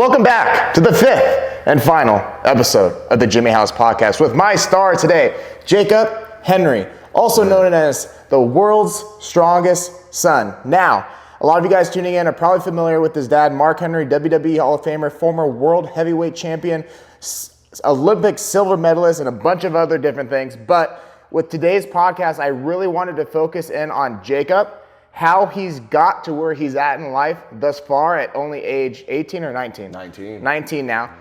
Welcome back to the fifth and final episode of the Jimmy House podcast with my star today, Jacob Henry, also known as the world's strongest son. Now, a lot of you guys tuning in are probably familiar with his dad, Mark Henry, WWE Hall of Famer, former world heavyweight champion, Olympic silver medalist, and a bunch of other different things. But with today's podcast, I really wanted to focus in on Jacob, how he's got to where he's at in life thus far at only age 18 or 19? 19 now.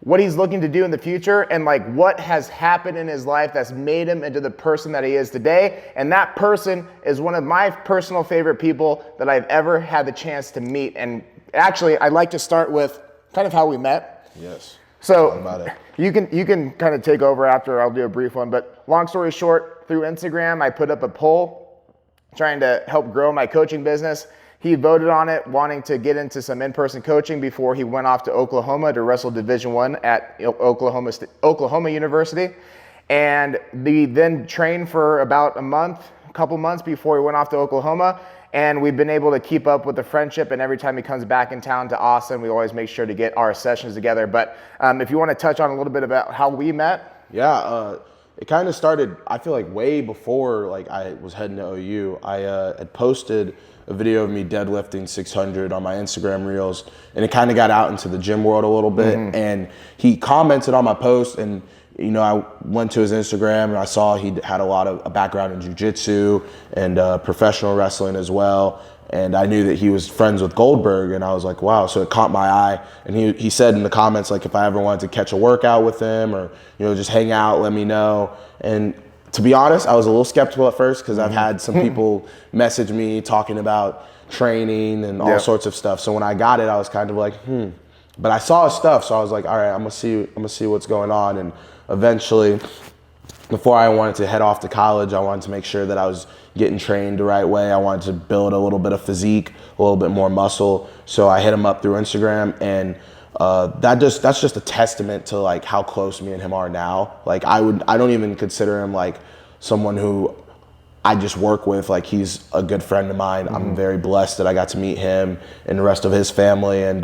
What he's looking to do in the future and like what has happened in his life that's made him into the person that he is today. And that person is one of my personal favorite people that I've ever had the chance to meet. And actually, I'd like to start with kind of how we met. Yes. So you can kind of take over after I'll do a brief one. But long story short, through Instagram, I put up a poll trying to help grow my coaching business. He voted on it, wanting to get into some in-person coaching before he went off to Oklahoma to wrestle Division I at Oklahoma University. And we then trained for about a couple months before he went off to Oklahoma. And we've been able to keep up with the friendship. And every time he comes back in town to Austin, we always make sure to get our sessions together. But if you want to touch on a little bit about how we met. Yeah, it kind of started, I feel like way before like I was heading to OU. I had posted a video of me deadlifting 600 on my Instagram reels, and it kind of got out into the gym world a little bit. And he commented on my post, and you know, I went to his Instagram and I saw he had a lot of a background in jiu-jitsu and professional wrestling as well. And I knew that he was friends with Goldberg, and I was like, wow. So it caught my eye. And he said in the comments, like, if I ever wanted to catch a workout with him or, you know, just hang out, let me know. And to be honest, I was a little skeptical at first because I've had some people message me talking about training and all sorts of stuff. So when I got it, I was kind of like, But I saw his stuff, so I was like, all right, I'm gonna see what's going on. And eventually, before I wanted to head off to college, I wanted to make sure that I was getting trained the right way. I wanted to build a little bit of physique, a little bit more muscle. So I hit him up through Instagram, and that's just a testament to like how close me and him are now. Like I don't even consider him like someone who I just work with. Like he's a good friend of mine. I'm very blessed that I got to meet him and the rest of his family. And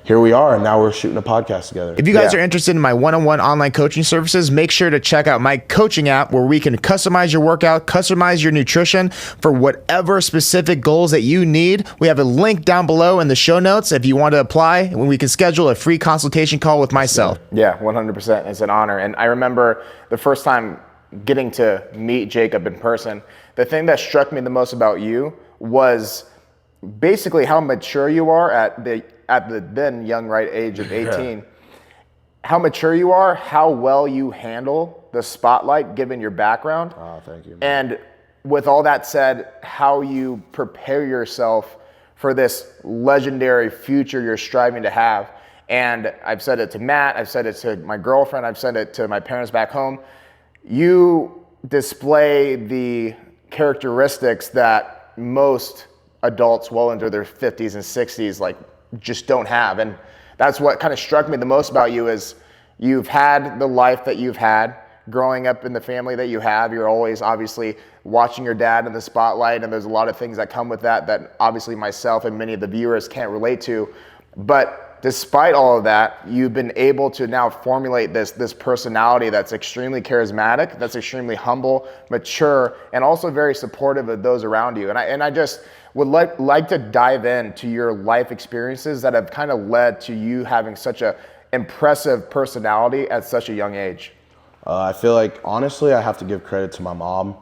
here we are, and now we're shooting a podcast together. If you guys are interested in my one-on-one online coaching services, make sure to check out my coaching app where we can customize your workout, customize your nutrition for whatever specific goals that you need. We have a link down below in the show notes if you want to apply, and we can schedule a free consultation call with myself. Yeah, 100%. It's an honor. And I remember the first time getting to meet Jacob in person, the thing that struck me the most about you was basically how mature you are at the then young right age of 18. How mature you are, how well you handle the spotlight given your background. Oh, thank you, man. And with all that said, how you prepare yourself for this legendary future you're striving to have. And I've said it to Matt, I've said it to my girlfriend, I've said it to my parents back home. You display the characteristics that most adults well into their 50s and 60s like just don't have. And that's what kind of struck me the most about you is you've had the life that you've had growing up in the family that you have. You're always obviously watching your dad in the spotlight, and there's a lot of things that come with that obviously myself and many of the viewers can't relate to. But despite all of that, you've been able to now formulate this personality that's extremely charismatic, that's extremely humble, mature, and also very supportive of those around you. And I just would like to dive into your life experiences that have kind of led to you having such a impressive personality at such a young age. I feel like, honestly, I have to give credit to my mom.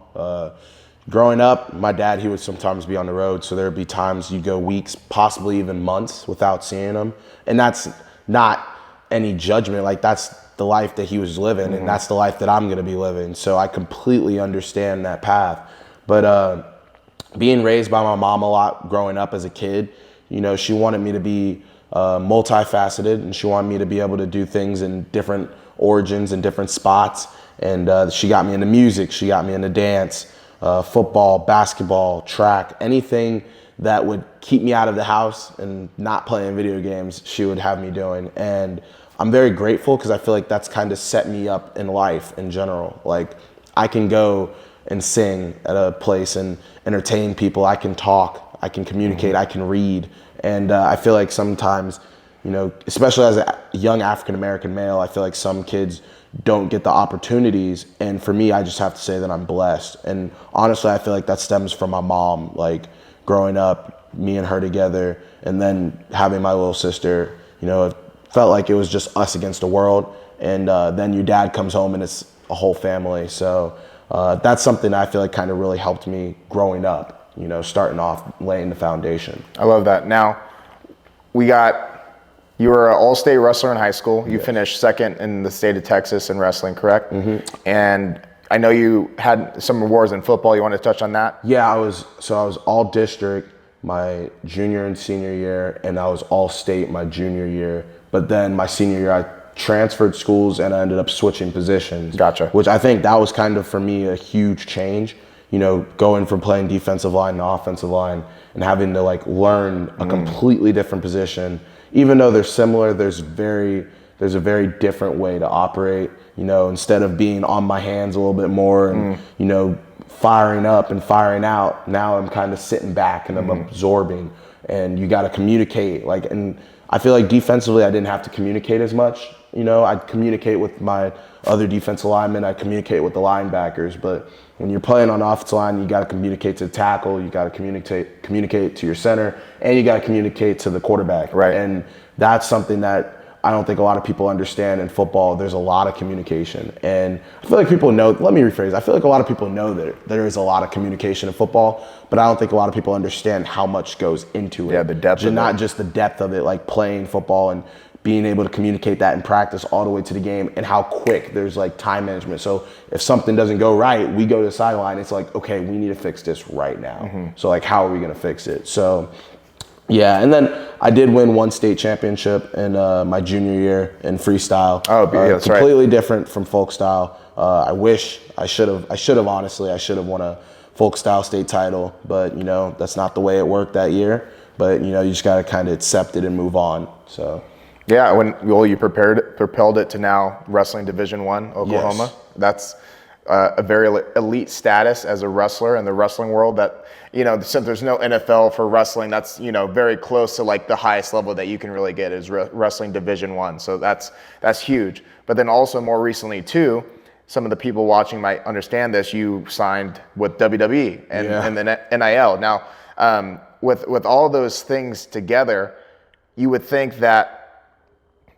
Growing up, my dad, he would sometimes be on the road, so there would be times you go weeks, possibly even months without seeing him. And that's not any judgment, like that's the life that he was living, and that's the life that I'm gonna be living. So I completely understand that path. But being raised by my mom a lot growing up as a kid, you know, she wanted me to be multifaceted, and she wanted me to be able to do things in different origins and different spots. And she got me into music, she got me into dance, football, basketball, track, anything that would keep me out of the house and not playing video games, she would have me doing. And I'm very grateful because I feel like that's kind of set me up in life in general. Like I can go and sing at a place and entertain people. I can talk, I can communicate, I can read. And I feel like sometimes you know, especially as a young African-American male, I feel like some kids don't get the opportunities. And for me, I just have to say that I'm blessed. And honestly, I feel like that stems from my mom, like growing up, me and her together, and then having my little sister, you know, it felt like it was just us against the world. And then your dad comes home and it's a whole family. So that's something I feel like kind of really helped me growing up, you know, starting off, laying the foundation. I love that. Now, you were an all-state wrestler in high school. You finished second in the state of Texas in wrestling, correct? Mm-hmm. And I know you had some awards in football. You want to touch on that? Yeah, I was all district my junior and senior year, and I was all state my junior year. But then my senior year, I transferred schools and I ended up switching positions. Gotcha. Which I think that was kind of, for me, a huge change. You know, going from playing defensive line to offensive line and having to like learn a completely different position. Even though they're similar, there's a very different way to operate. You know, instead of being on my hands a little bit more and, you know, firing up and firing out, now I'm kind of sitting back and I'm absorbing. And you got to communicate. Like, and I feel like defensively, I didn't have to communicate as much. You know, I'd communicate with my other defensive linemen, I'd communicate with the linebackers. But when you're playing on the offensive line, you got to communicate to the tackle, you got to communicate to your center, and you got to communicate to the quarterback. Right. And that's something that I don't think a lot of people understand in football. There's a lot of communication. And I feel like people know, let me rephrase, I feel like a lot of people know that there is a lot of communication in football, but I don't think a lot of people understand how much goes into it. Yeah, the depth of it. Not just the depth of it, like playing football and being able to communicate that in practice all the way to the game, and how quick there's like time management. So if something doesn't go right, we go to the sideline, it's like, okay, we need to fix this right now. So like, how are we gonna fix it? So yeah, and then I did win one state championship in my junior year in freestyle. Oh, yeah, that's completely different from folk style. I should have won a folk style state title, but you know, that's not the way it worked that year. But you know, you just gotta kind of accept it and move on. So. Yeah, you propelled it to now wrestling Division I, Oklahoma. Yes. That's a very elite status as a wrestler in the wrestling world. That, you know, since there's no NFL for wrestling, that's, you know, very close to like the highest level that you can really get is wrestling Division I. So that's huge. But then also more recently too, some of the people watching might understand this. You signed with WWE and the NIL. Now, with all those things together, you would think that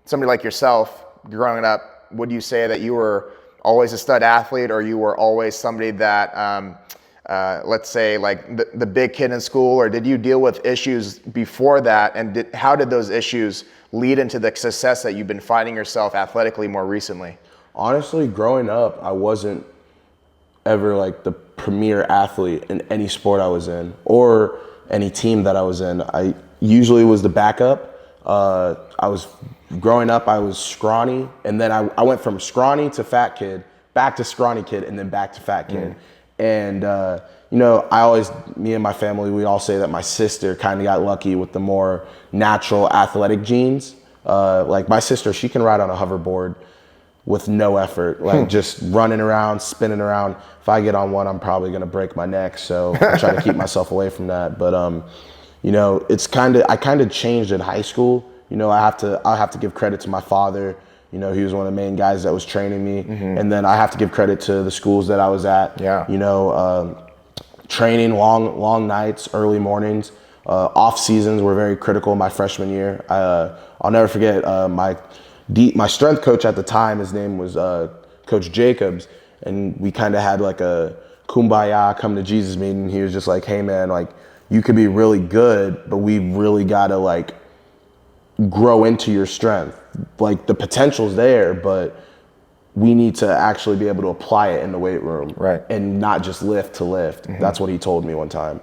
somebody like yourself, growing up, would you say that you were always a stud athlete, or you were always somebody that, let's say, like the big kid in school, or did you deal with issues before that? And how did those issues lead into the success that you've been finding yourself athletically more recently? Honestly, growing up, I wasn't ever like the premier athlete in any sport I was in or any team that I was in. I usually was the backup. Growing up, I was scrawny, and then I went from scrawny to fat kid, back to scrawny kid, and then back to fat kid. And, you know, me and my family, we all say that my sister kind of got lucky with the more natural athletic genes. Like my sister, she can ride on a hoverboard with no effort, like just running around, spinning around. If I get on one, I'm probably going to break my neck. So I try to keep myself away from that. But, you know, I kind of changed in high school. You know, I have to give credit to my father. You know, he was one of the main guys that was training me. And then I have to give credit to the schools that I was at. Yeah. You know, training long nights, early mornings. Off seasons were very critical my freshman year. I'll never forget my strength coach at the time. His name was Coach Jacobs, and we kind of had like a kumbaya, come to Jesus meeting. He was just like, hey man, like you could be really good, but we really gotta like grow into your strength. Like the potential's there, but we need to actually be able to apply it in the weight room, right? And not just lift to lift. That's what he told me one time.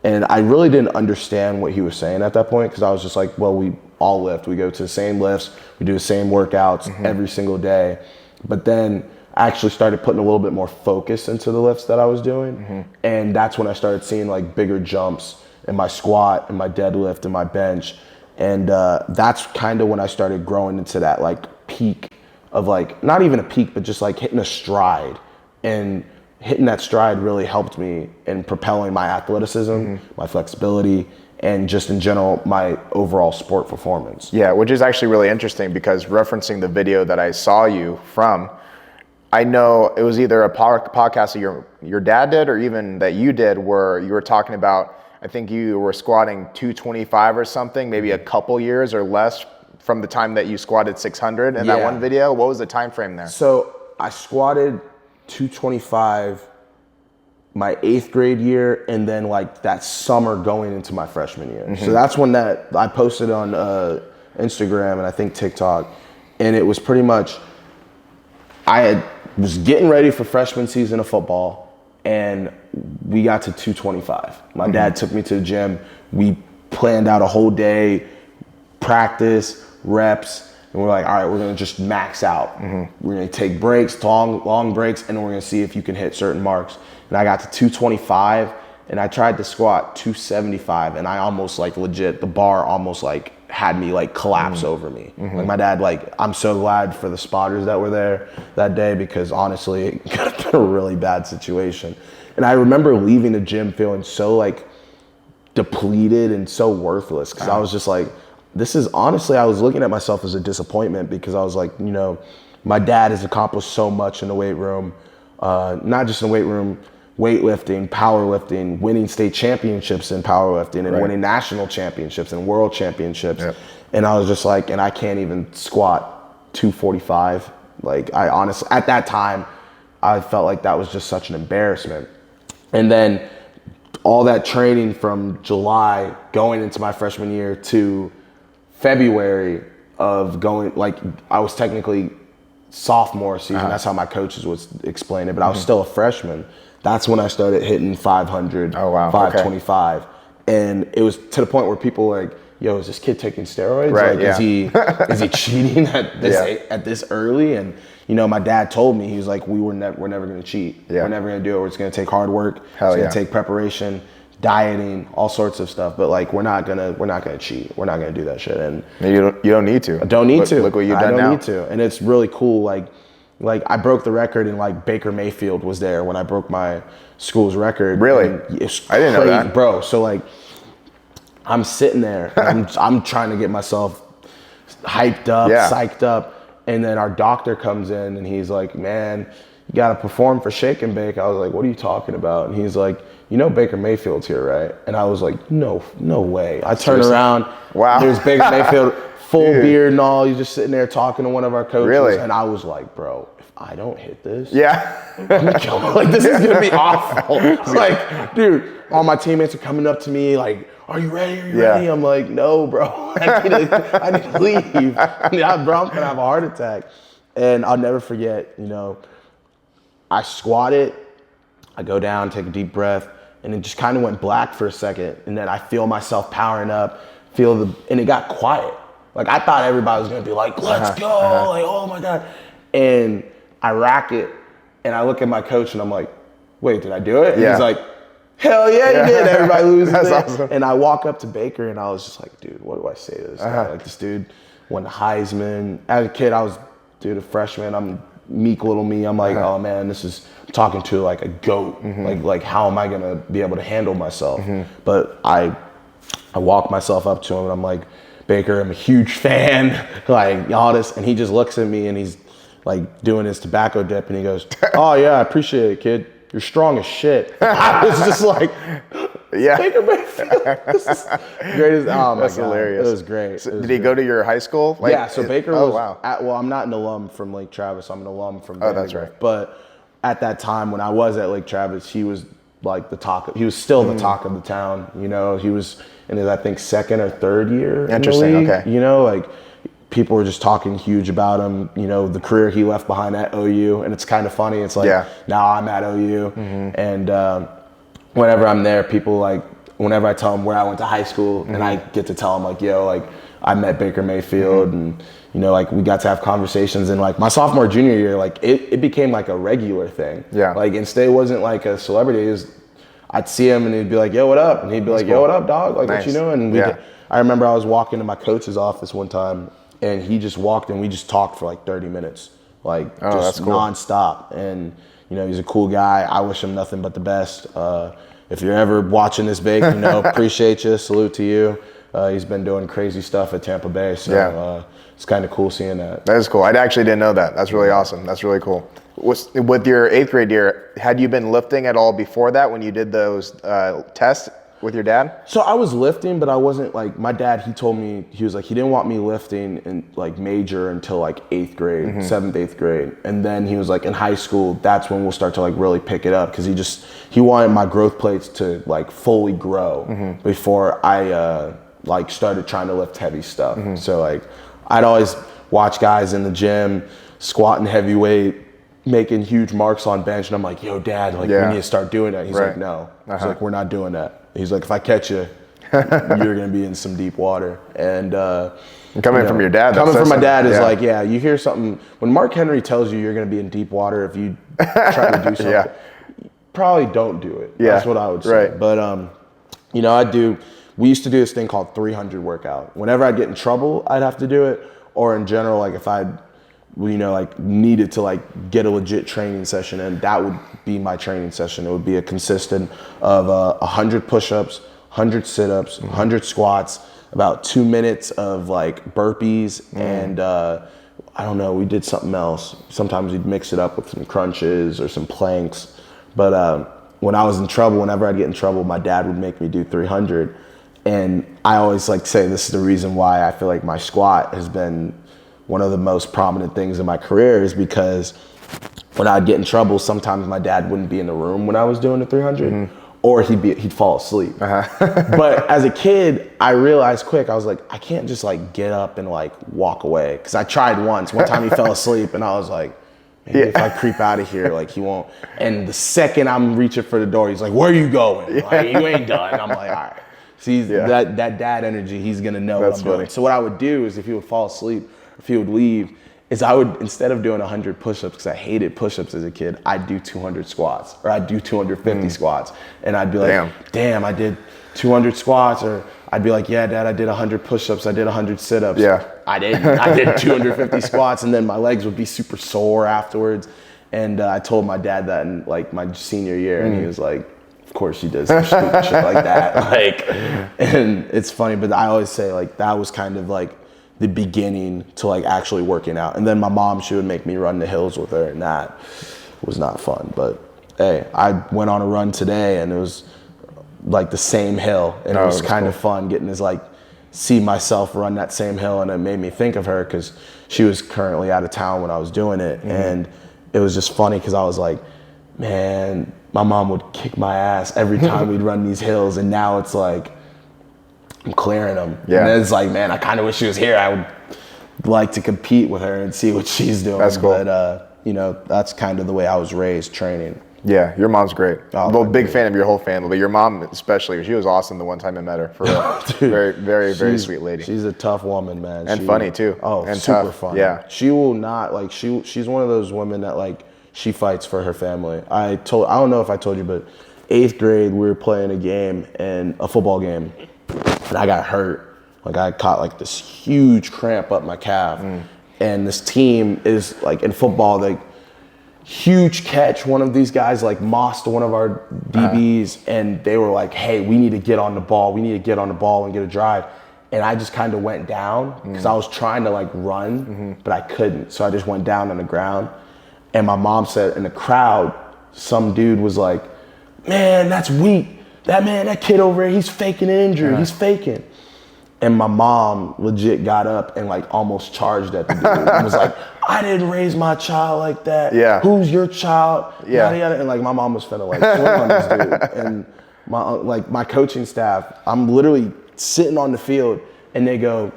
And I really didn't understand what he was saying at that point, because I was just like, well, we all lift. We go to the same lifts. We do the same workouts every single day. But then I actually started putting a little bit more focus into the lifts that I was doing. And that's when I started seeing like bigger jumps in my squat and my deadlift and my bench. And that's kind of when I started growing into that like peak of like, not even a peak, but just like hitting a stride. And hitting that stride really helped me in propelling my athleticism, my flexibility, and just in general, my overall sport performance. Yeah, which is actually really interesting because referencing the video that I saw you from, I know it was either a podcast that your dad did or even that you did where you were talking about, I think you were squatting 225 or something, maybe a couple years or less from the time that you squatted 600 in that one video. What was the time frame there? So I squatted 225 my 8th grade year, and then like that summer going into my freshman year. So that's when that I posted on Instagram and I think TikTok, and it was pretty much was getting ready for freshman season of football, and we got to 225. My dad took me to the gym. We planned out a whole day, practice, reps, and we're like, all right, we're gonna just max out. We're gonna take breaks, long breaks, and then we're gonna see if you can hit certain marks. And I got to 225, and I tried to squat 275, and I almost like legit, the bar almost like had me like collapse over me. Like my dad, like, I'm so glad for the spotters that were there that day because honestly, it could have been a really bad situation. And I remember leaving the gym feeling so like depleted and so worthless because I was just like, this is honestly, I was looking at myself as a disappointment because I was like, you know, my dad has accomplished so much in the weight room, not just in the weight room, weightlifting, powerlifting, winning state championships in powerlifting and winning national championships and world championships. And I was just like, and I can't even squat 245. Like I honestly, at that time, I felt like that was just such an embarrassment. And then all that training from July going into my freshman year to February of going, like I was technically sophomore season. That's how my coaches would explain it, but I was still a freshman. That's when I started hitting 500, 525. And it was to the point where people were like, yo, is this kid taking steroids? Right, like, is he cheating at this early? And, you know, my dad told me, he was like, we're never going to cheat. We're never going to do it. It's going to take hard work. It's going to take preparation, dieting, all sorts of stuff. But like, we're not going to cheat. We're not going to do that shit. And you don't need to. I don't need to. Look what you've done now. I don't need to. And it's really cool. Like I broke the record, and like Baker Mayfield was there when I broke my school's record. Really? I didn't know that, bro. So like, I'm sitting there, and I'm trying to get myself hyped up, psyched up, and then our doctor comes in, and he's like, "Man, you got to perform for Shake and Bake." I was like, "What are you talking about?" And he's like, "You know Baker Mayfield's here, right?" And I was like, "No way." I turn around. Wow. There's Baker Mayfield. Full beard and all, he's just sitting there talking to one of our coaches. Really? And I was like, bro, if I don't hit this, I'm gonna kill him. Like, this is gonna be awful. Like, dude, all my teammates are coming up to me like, are you ready? Are you ready? I'm like, no, bro, I need to leave. Bro, I'm gonna have a heart attack. And I'll never forget, you know, I squatted, I go down, take a deep breath, and it just kind of went black for a second. And then I feel myself powering up, and it got quiet. Like, I thought everybody was gonna be like, let's go, like, oh my God. And I rack it, and I look at my coach, and I'm like, wait, did I do it? And he's like, hell yeah, you did. Everybody loses it. Awesome. And I walk up to Baker, and I was just like, dude, what do I say to this guy? Like, this dude won the Heisman. As a kid, I was, a freshman. I'm meek little me. I'm like, oh man, I'm talking to like a goat. Like, how am I gonna be able to handle myself? But I walk myself up to him, and I'm like, Baker, I'm a huge fan, like all this, and he just looks at me and he's like doing his tobacco dip, and he goes, "Oh yeah, I appreciate it, kid. You're strong as shit." I was just like, Baker Mayfield, this is greatest. Oh my That's God, hilarious. it was great. So did he go to your high school? Like, yeah, so Baker was. wow. Well, I'm not an alum from Lake Travis. I'm an alum from. Oh, that's right. But at that time when I was at Lake Travis, he was like the talk. He was still the talk of the town. You know, he was in his, I think, second or third year. Interesting. In the league. Okay. You know, like people were just talking huge about him. You know, the career he left behind at OU, and it's kind of funny. It's like now I'm at OU, and whenever I'm there, people like whenever I tell them where I went to high school, and I get to tell them like, yo, like I met Baker Mayfield, and you know, like we got to have conversations. And like my sophomore, junior year, like it became like a regular thing. Yeah. Like instead, it wasn't like a celebrity. It was, I'd see him and he'd be like, yo, what up? And he'd be like, yo, what up, dog? Like, what you doing? And I remember I was walking to my coach's office one time, and he just walked and we just talked for like 30 minutes, like just nonstop. And, you know, he's a cool guy. I wish him nothing but the best. It if you're ever watching this, Bake, you know, appreciate you. Salute to you. He's been doing crazy stuff at Tampa Bay, so it's kind of cool seeing that. That is cool. I actually didn't know that. That's really awesome. That's really cool. With your 8th grade year, had you been lifting at all before that when you did those tests with your dad? So I was lifting, but I wasn't like, my dad, he told me, he was like, he didn't want me lifting in like major until like 8th grade, 7th, 8th grade. And then he was like, in high school, that's when we'll start to like really pick it up. Cause he wanted my growth plates to like fully grow before I like started trying to lift heavy stuff. So like, I'd always watch guys in the gym squatting heavyweight, making huge marks on bench. And I'm like, yo, Dad, like we need to start doing that. He's like, no. He's like, we're not doing that. He's like, if I catch you, you're gonna be in some deep water. And coming from your dad, coming from my dad is like, yeah, you hear something when Mark Henry tells you you're gonna be in deep water if you try to do something, probably don't do it. That's what I would say. But you know, we used to do this thing called 300 workout. Whenever I'd get in trouble, I'd have to do it, or in general, like if I'd like needed to like get a legit training session, and that would be my training session. It would be consistent of 100 push-ups, 100 sit-ups, 100 squats, about 2 minutes of like burpees, and I don't know, we did something else. Sometimes we'd mix it up with some crunches or some planks. But when I was in trouble, whenever I'd get in trouble, my dad would make me do 300. And I always like say this is the reason why I feel like my squat has been one of the most prominent things in my career, is because when I'd get in trouble, sometimes my dad wouldn't be in the room when I was doing the 300, or he'd fall asleep. But as a kid, I realized quick, I was like, I can't just like get up and like walk away. Cause I tried once. One time he fell asleep and I was like, maybe if I creep out of here, like he won't. And the second I'm reaching for the door, he's like, where are you going? Like, you ain't done. I'm like, all right. See, that dad energy, he's gonna know what I'm doing. So what I would do is if he would fall asleep, if he would leave, is I would, instead of doing 100 push-ups, because I hated push-ups as a kid, I'd do 200 squats, or I'd do 250 squats. And I'd be like, damn, I did 200 squats. Or I'd be like, yeah, Dad, I did 100 push-ups, I did 100 sit-ups. I didn't. I did 250 squats, and then my legs would be super sore afterwards. And I told my dad that in like my senior year, and he was like, of course you did some stupid shit like that. Like, and it's funny, but I always say like that was kind of like the beginning to like actually working out. And then my mom, she would make me run the hills with her, and that was not fun. But hey, I went on a run today, and it was like the same hill, and it was kind of fun getting to like see myself run that same hill. And it made me think of her because she was currently out of town when I was doing it. And it was just funny because I was like, man, my mom would kick my ass every time we'd run these hills, and now it's like I'm clearing them. And it's like, man, I kind of wish she was here. I would like to compete with her and see what she's doing. That's cool. But you know, that's kind of the way I was raised, training. Yeah, your mom's great. Well, big fan of your whole family, but your mom especially. She was awesome the one time I met her. For real. Dude, very sweet lady. She's a tough woman, man. And funny too. Oh, and super tough. funny. Yeah. She will not like. She's one of those women that like she fights for her family. I don't know if I told you, but 8th grade we were playing a football game, and I got hurt. Like I caught like this huge cramp up my calf, and this team is like in football, like huge catch. One of these guys like mossed one of our DBs, and they were like, hey, we need to get on the ball. We need to get on the ball and get a drive. And I just kind of went down because I was trying to like run, but I couldn't. So I just went down on the ground. And my mom said in the crowd, some dude was like, man, that's weak. That kid over there, he's faking an injury. He's faking. And my mom legit got up and like almost charged at the dude and was like, I didn't raise my child like that. Yeah. Who's your child? Yeah. Yada, yada. And like my mom was finna like swing on this dude. And my coaching staff, I'm literally sitting on the field, and they go,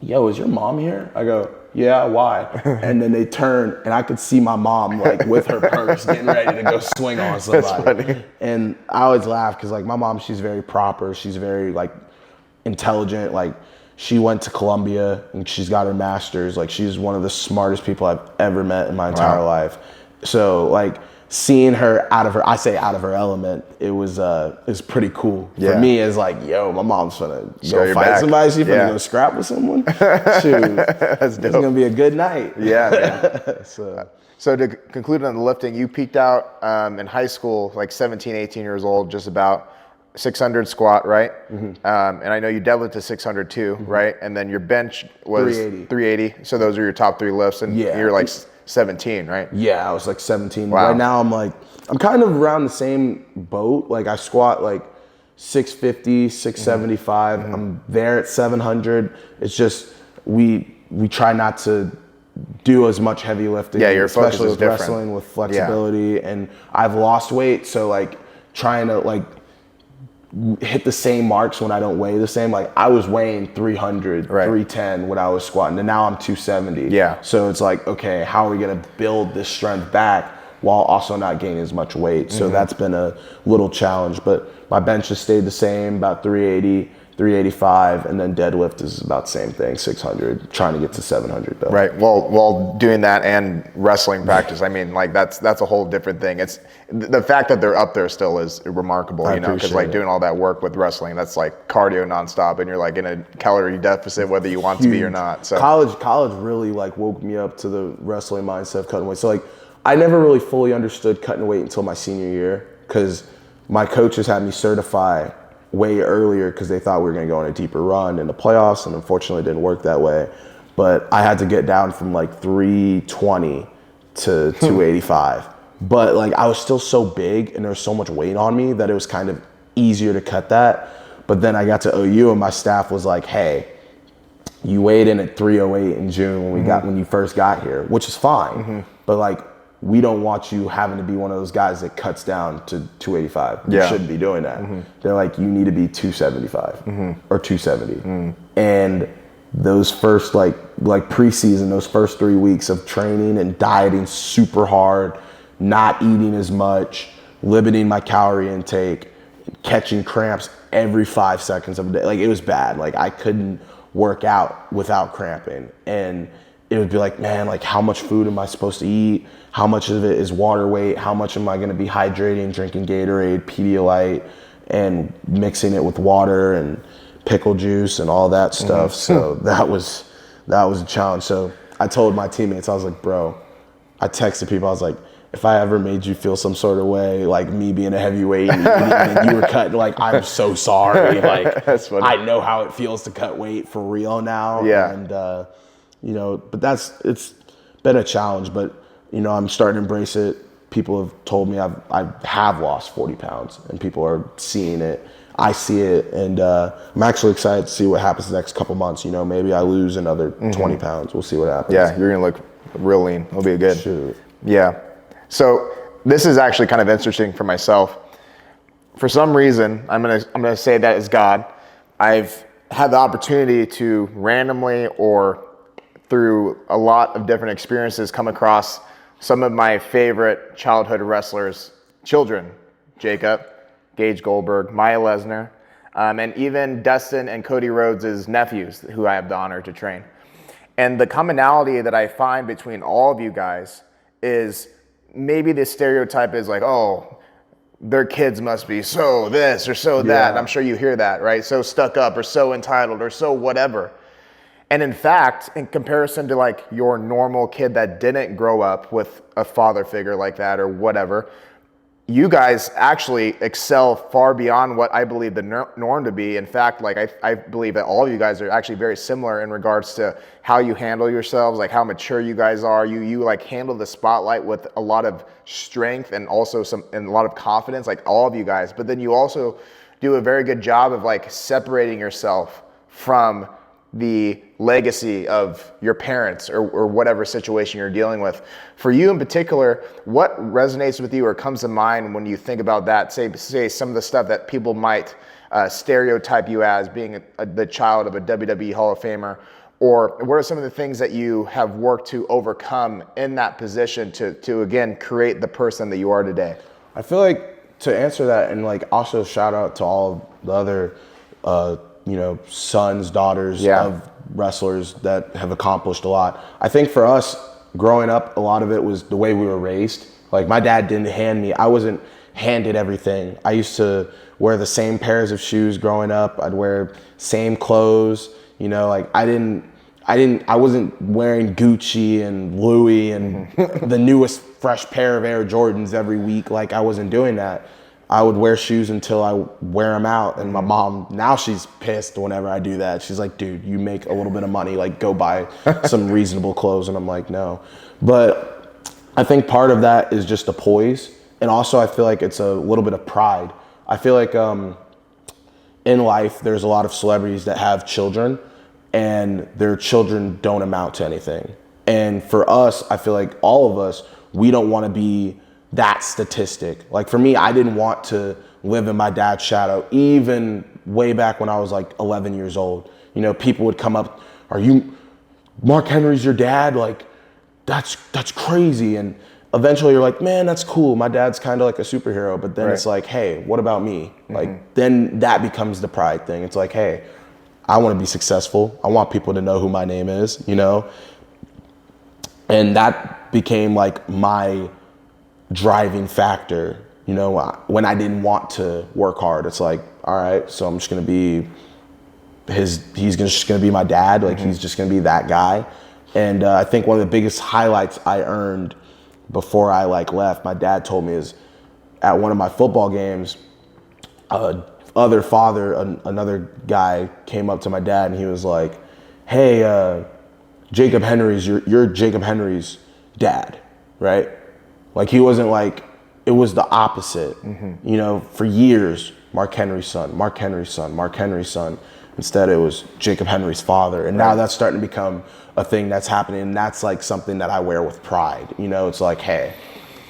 yo, is your mom here? I go, yeah, why? And then they turn, and I could see my mom like with her purse getting ready to go swing on somebody. That's funny. And I always laugh because like my mom, she's very proper. She's very like intelligent. Like she went to Columbia and she's got her master's. Like she's one of the smartest people I've ever met in my entire life. So like seeing her out of her, element, it was pretty cool for me. As like, yo, my mom's gonna go fight somebody. She's gonna go scrap with someone. Shoot, it's gonna be a good night. Yeah, man. So to conclude on the lifting, you peaked out in high school, like 17, 18 years old, just about 600 squat, right? And I know you deadlift to 600 too, right? And then your bench was 380. So those are your top 3 lifts, and you're like 17, right? Yeah, I was like 17. Wow. Right now I'm kind of around the same boat. Like I squat like 650, 675. I'm there at 700. It's just we try not to do as much heavy lifting, especially with wrestling, with flexibility. And I've lost weight, so like trying to like hit the same marks when I don't weigh the same. Like I was weighing 300, 310 when I was squatting, and now I'm 270. Yeah. So it's like, okay, how are we gonna build this strength back while also not gaining as much weight? So that's been a little challenge, but my bench has stayed the same, about 380, 385, and then deadlift is about the same thing, 600, trying to get to 700 though. Right. Well, while doing that and wrestling practice, I mean, like that's a whole different thing. It's the fact that they're up there still is remarkable, you know, because like doing all that work with wrestling, that's like cardio nonstop, and you're like in a calorie deficit whether you want to be or not. So college really like woke me up to the wrestling mindset of cutting weight. So like I never really fully understood cutting weight until my senior year, because my coaches had me certify way earlier because they thought we were going to go on a deeper run in the playoffs, and unfortunately it didn't work that way. But I had to get down from like 320 to 285. But like I was still so big and there was so much weight on me that it was kind of easier to cut that. But then I got to OU and my staff was like, hey, you weighed in at 308 in June when you first got here, which is fine. But like, we don't want you having to be one of those guys that cuts down to 285. You shouldn't be doing that. They're like, you need to be 275 or 270. And those first like preseason, those first 3 weeks of training and dieting super hard, not eating as much, limiting my calorie intake, catching cramps every 5 seconds of the day. Like it was bad. Like I couldn't work out without cramping. And it would be like, man, like how much food am I supposed to eat? How much of it is water weight? How much am I going to be hydrating, drinking Gatorade, Pedialyte, and mixing it with water and pickle juice and all that stuff? So that was a challenge. So I told my teammates, I was like, bro, I texted people, I was like, if I ever made you feel some sort of way, like me being a heavyweight and you were cutting, like, I'm so sorry. Like, that's funny. I know how it feels to cut weight for real now. Yeah. And, you know, but it's been a challenge, but, you know, I'm starting to embrace it. People have told me I have lost 40 pounds and people are seeing it. I see it, and I'm actually excited to see what happens the next couple months. You know, maybe I lose another 20 pounds. We'll see what happens. Yeah, you're going to look real lean. It'll be good. Shoot. Yeah. So this is actually kind of interesting for myself. For some reason, I'm gonna say that is God. I've had the opportunity to randomly or through a lot of different experiences come across some of my favorite childhood wrestlers' children, Jacob, Gage Goldberg, Maya Lesnar, and even Dustin and Cody Rhodes' nephews, who I have the honor to train. And the commonality that I find between all of you guys is maybe the stereotype is like, oh, their kids must be so this or so that. Yeah. I'm sure you hear that, right? So stuck up or so entitled or so whatever. And in fact, in comparison to like your normal kid that didn't grow up with a father figure like that or whatever, you guys actually excel far beyond what I believe the norm to be. In fact, like I believe that all of you guys are actually very similar in regards to how you handle yourselves, like how mature you guys are. You like handle the spotlight with a lot of strength and also a lot of confidence, like all of you guys. But then you also do a very good job of like separating yourself from the legacy of your parents or whatever situation you're dealing with. For you in particular, what resonates with you or comes to mind when you think about that? Say some of the stuff that people might stereotype you as being the child of a WWE Hall of Famer, or what are some of the things that you have worked to overcome in that position to again create the person that you are today? I feel like to answer that, and like also shout out to all the other sons, daughters of wrestlers that have accomplished a lot. I think for us, growing up, a lot of it was the way we were raised. Like my dad didn't hand me, I wasn't handed everything. I used to wear the same pairs of shoes growing up. I'd wear same clothes, you know, like I wasn't wearing Gucci and Louis and the newest fresh pair of Air Jordans every week. Like I wasn't doing that. I would wear shoes until I wear them out. And my mom, now she's pissed whenever I do that. She's like, dude, you make a little bit of money, like go buy some reasonable clothes. And I'm like, no. But I think part of that is just the poise. And also I feel like it's a little bit of pride. I feel like in life, there's a lot of celebrities that have children and their children don't amount to anything. And for us, I feel like all of us, we don't want to be that statistic. Like for me, I didn't want to live in my dad's shadow, even way back when I was like 11 years old. You know, people would come up, are you, Mark Henry's your dad? Like, that's crazy. And eventually you're like, man, that's cool. My dad's kind of like a superhero. But then it's like, hey, what about me? Like, then that becomes the pride thing. It's like, hey, I want to be successful. I want people to know who my name is, you know? And that became like my driving factor, you know, when I didn't want to work hard. It's like, all right, so I'm just going to be he's just going to be my dad. Like he's just going to be that guy. And I think one of the biggest highlights I earned before I like left, my dad told me, is at one of my football games, another guy came up to my dad and he was like, hey, Jacob Henry's, you're Jacob Henry's dad, right? Like he wasn't like, it was the opposite. You know, for years, Mark Henry's son, Mark Henry's son, Mark Henry's son. Instead, it was Jacob Henry's father. And now that's starting to become a thing that's happening. And that's like something that I wear with pride. You know, it's like, hey,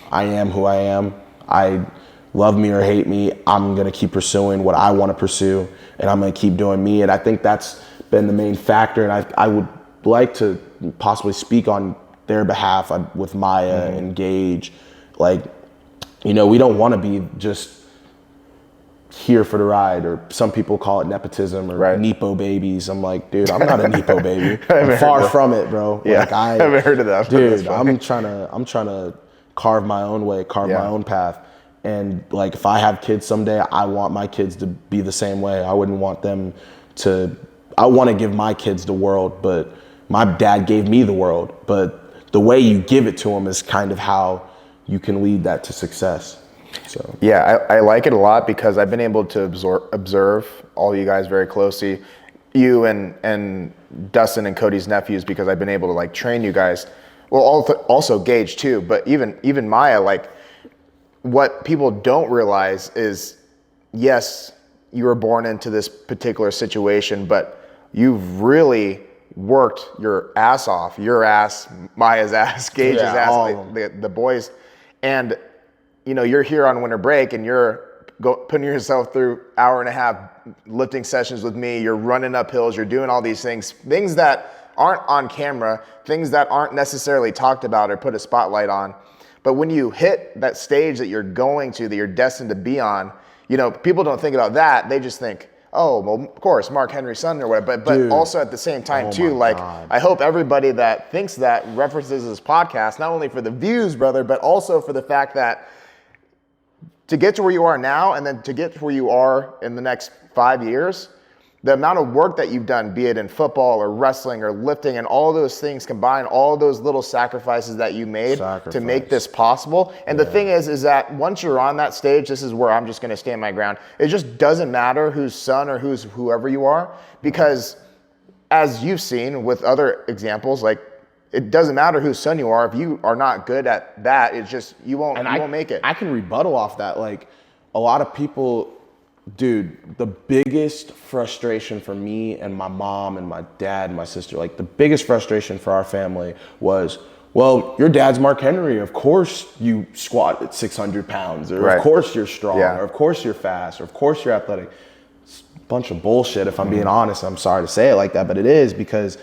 I am who I am. I love me or hate me, I'm gonna keep pursuing what I wanna pursue, and I'm gonna keep doing me. And I think that's been the main factor. And I would like to possibly speak on their behalf with Maya and Gage. Like, you know, we don't wanna be just here for the ride, or some people call it nepotism or Nepo babies. I'm like, dude, I'm not a Nepo baby. I'm far from it, bro. Yeah, like I haven't heard of that. Dude, I'm trying to carve my own way, my own path. And like, if I have kids someday, I want my kids to be the same way. I wouldn't want them to, I want to give my kids the world, but my dad gave me the world. But the way you give it to them is kind of how you can lead that to success. So yeah, I like it a lot because I've been able to observe all you guys very closely, you and Dustin and Cody's nephews, because I've been able to like train you guys. Well, also Gage too, but even Maya, like what people don't realize is, yes, you were born into this particular situation, but you've really worked your ass off, your ass, Maya's ass, Gage's ass, like the boys. And you know, you're here on winter break and you're putting yourself through 1.5 lifting sessions with me. You're running up hills. You're doing all these things that aren't on camera, things that aren't necessarily talked about or put a spotlight on. But when you hit that stage that you're going to, that you're destined to be on, you know, people don't think about that. They just think, oh, well, of course, Mark Henry's son or whatever. But dude, also at the same time too, like God. I hope everybody that thinks that references this podcast, not only for the views, brother, but also for the fact that to get to where you are now and then to get to where you are in the next 5 years, the amount of work that you've done, be it in football or wrestling or lifting and all those things combined, all those little sacrifices that you made to make this possible. And the thing is that once you're on that stage, this is where I'm just going to stand my ground. It just doesn't matter whose son or whoever you are, because as you've seen with other examples, like it doesn't matter whose son you are. If you are not good at that, it's just, you won't make it. I can rebuttal off that. Like a lot of people, dude, the biggest frustration for me and my mom and my dad and my sister, like the biggest frustration for our family was, well, your dad's Mark Henry. Of course you squat at 600 pounds, or of course you're strong, or of course you're fast, or of course you're athletic. It's a bunch of bullshit, if I'm being honest. I'm sorry to say it like that, but it is, because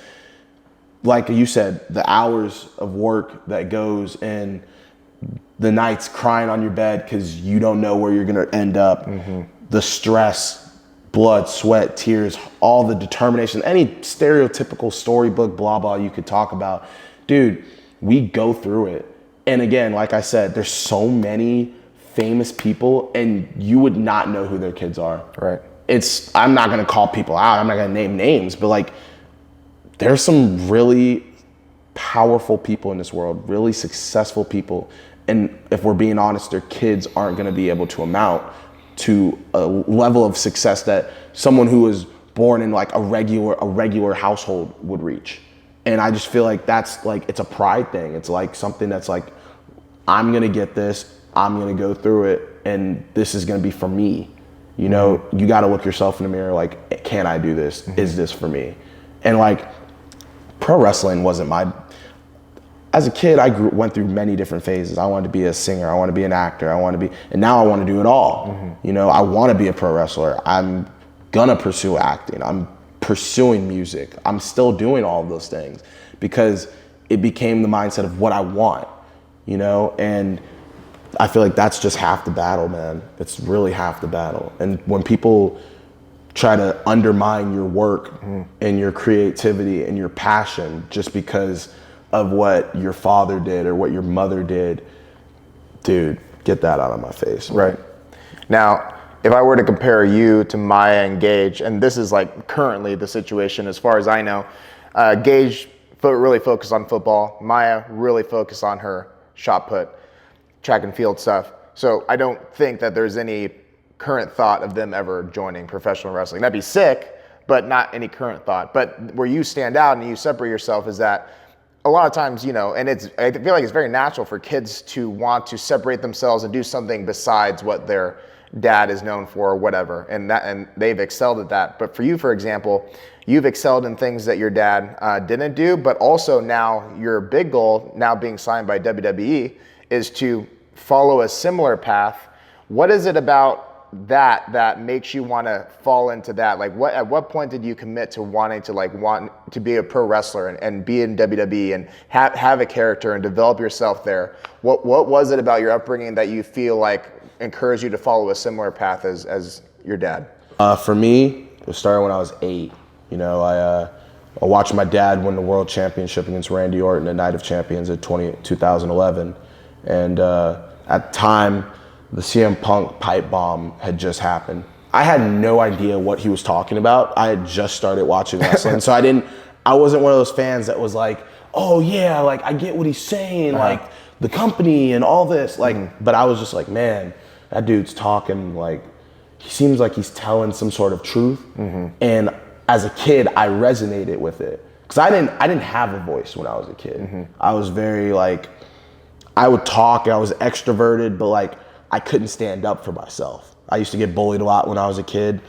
like you said, the hours of work that goes in, the nights crying on your bed because you don't know where you're going to end up, the stress, blood, sweat, tears, all the determination, any stereotypical storybook, blah, blah, you could talk about. Dude, we go through it. And again, like I said, there's so many famous people and you would not know who their kids are. Right. I'm not gonna call people out, I'm not gonna name names, but like there's some really powerful people in this world, really successful people. And if we're being honest, their kids aren't gonna be able to amount to a level of success that someone who was born in like a regular household would reach. And I just feel like that's like, it's a pride thing. It's like something that's like, I'm gonna get this, I'm gonna go through it, and this is gonna be for me. You know, you gotta look yourself in the mirror like, can I do this? Is this for me? And like, pro wrestling wasn't as a kid, I went through many different phases. I wanted to be a singer, I wanted to be an actor, and now I want to do it all. You know, I want to be a pro wrestler. I'm gonna pursue acting. I'm pursuing music. I'm still doing all of those things because it became the mindset of what I want, you know? And I feel like that's just half the battle, man. It's really half the battle. And when people try to undermine your work and your creativity and your passion just because of what your father did or what your mother did, dude, get that out of my face. Right. Now, if I were to compare you to Maya and Gage, and this is like currently the situation as far as I know, Gage really focused on football. Maya really focused on her shot put, track and field stuff. So I don't think that there's any current thought of them ever joining professional wrestling. That'd be sick, but not any current thought. But where you stand out and you separate yourself is that a lot of times, you know, and I feel like it's very natural for kids to want to separate themselves and do something besides what their dad is known for or whatever. And they've excelled at that. But for you, for example, you've excelled in things that your dad didn't do, but also now your big goal, now being signed by WWE, is to follow a similar path. What is it about that makes you want to fall into that? Like at what point did you commit to wanting to want to be a pro wrestler and be in WWE and have a character and develop yourself there? What was it about your upbringing that you feel like encouraged you to follow a similar path as your dad? For me, it started when I was 8. You know, I watched my dad win the world championship against Randy Orton at Night of Champions at 2011. And at the time, the CM Punk pipe bomb had just happened. I had no idea what he was talking about. I had just started watching wrestling. So I wasn't one of those fans that was like, oh yeah, like I get what he's saying, like the company and all this. But I was just like, man, that dude's talking like, he seems like he's telling some sort of truth. And as a kid, I resonated with it. Cause I didn't have a voice when I was a kid. I was very like, I would talk, I was extroverted, but like, I couldn't stand up for myself. I used to get bullied a lot when I was a kid.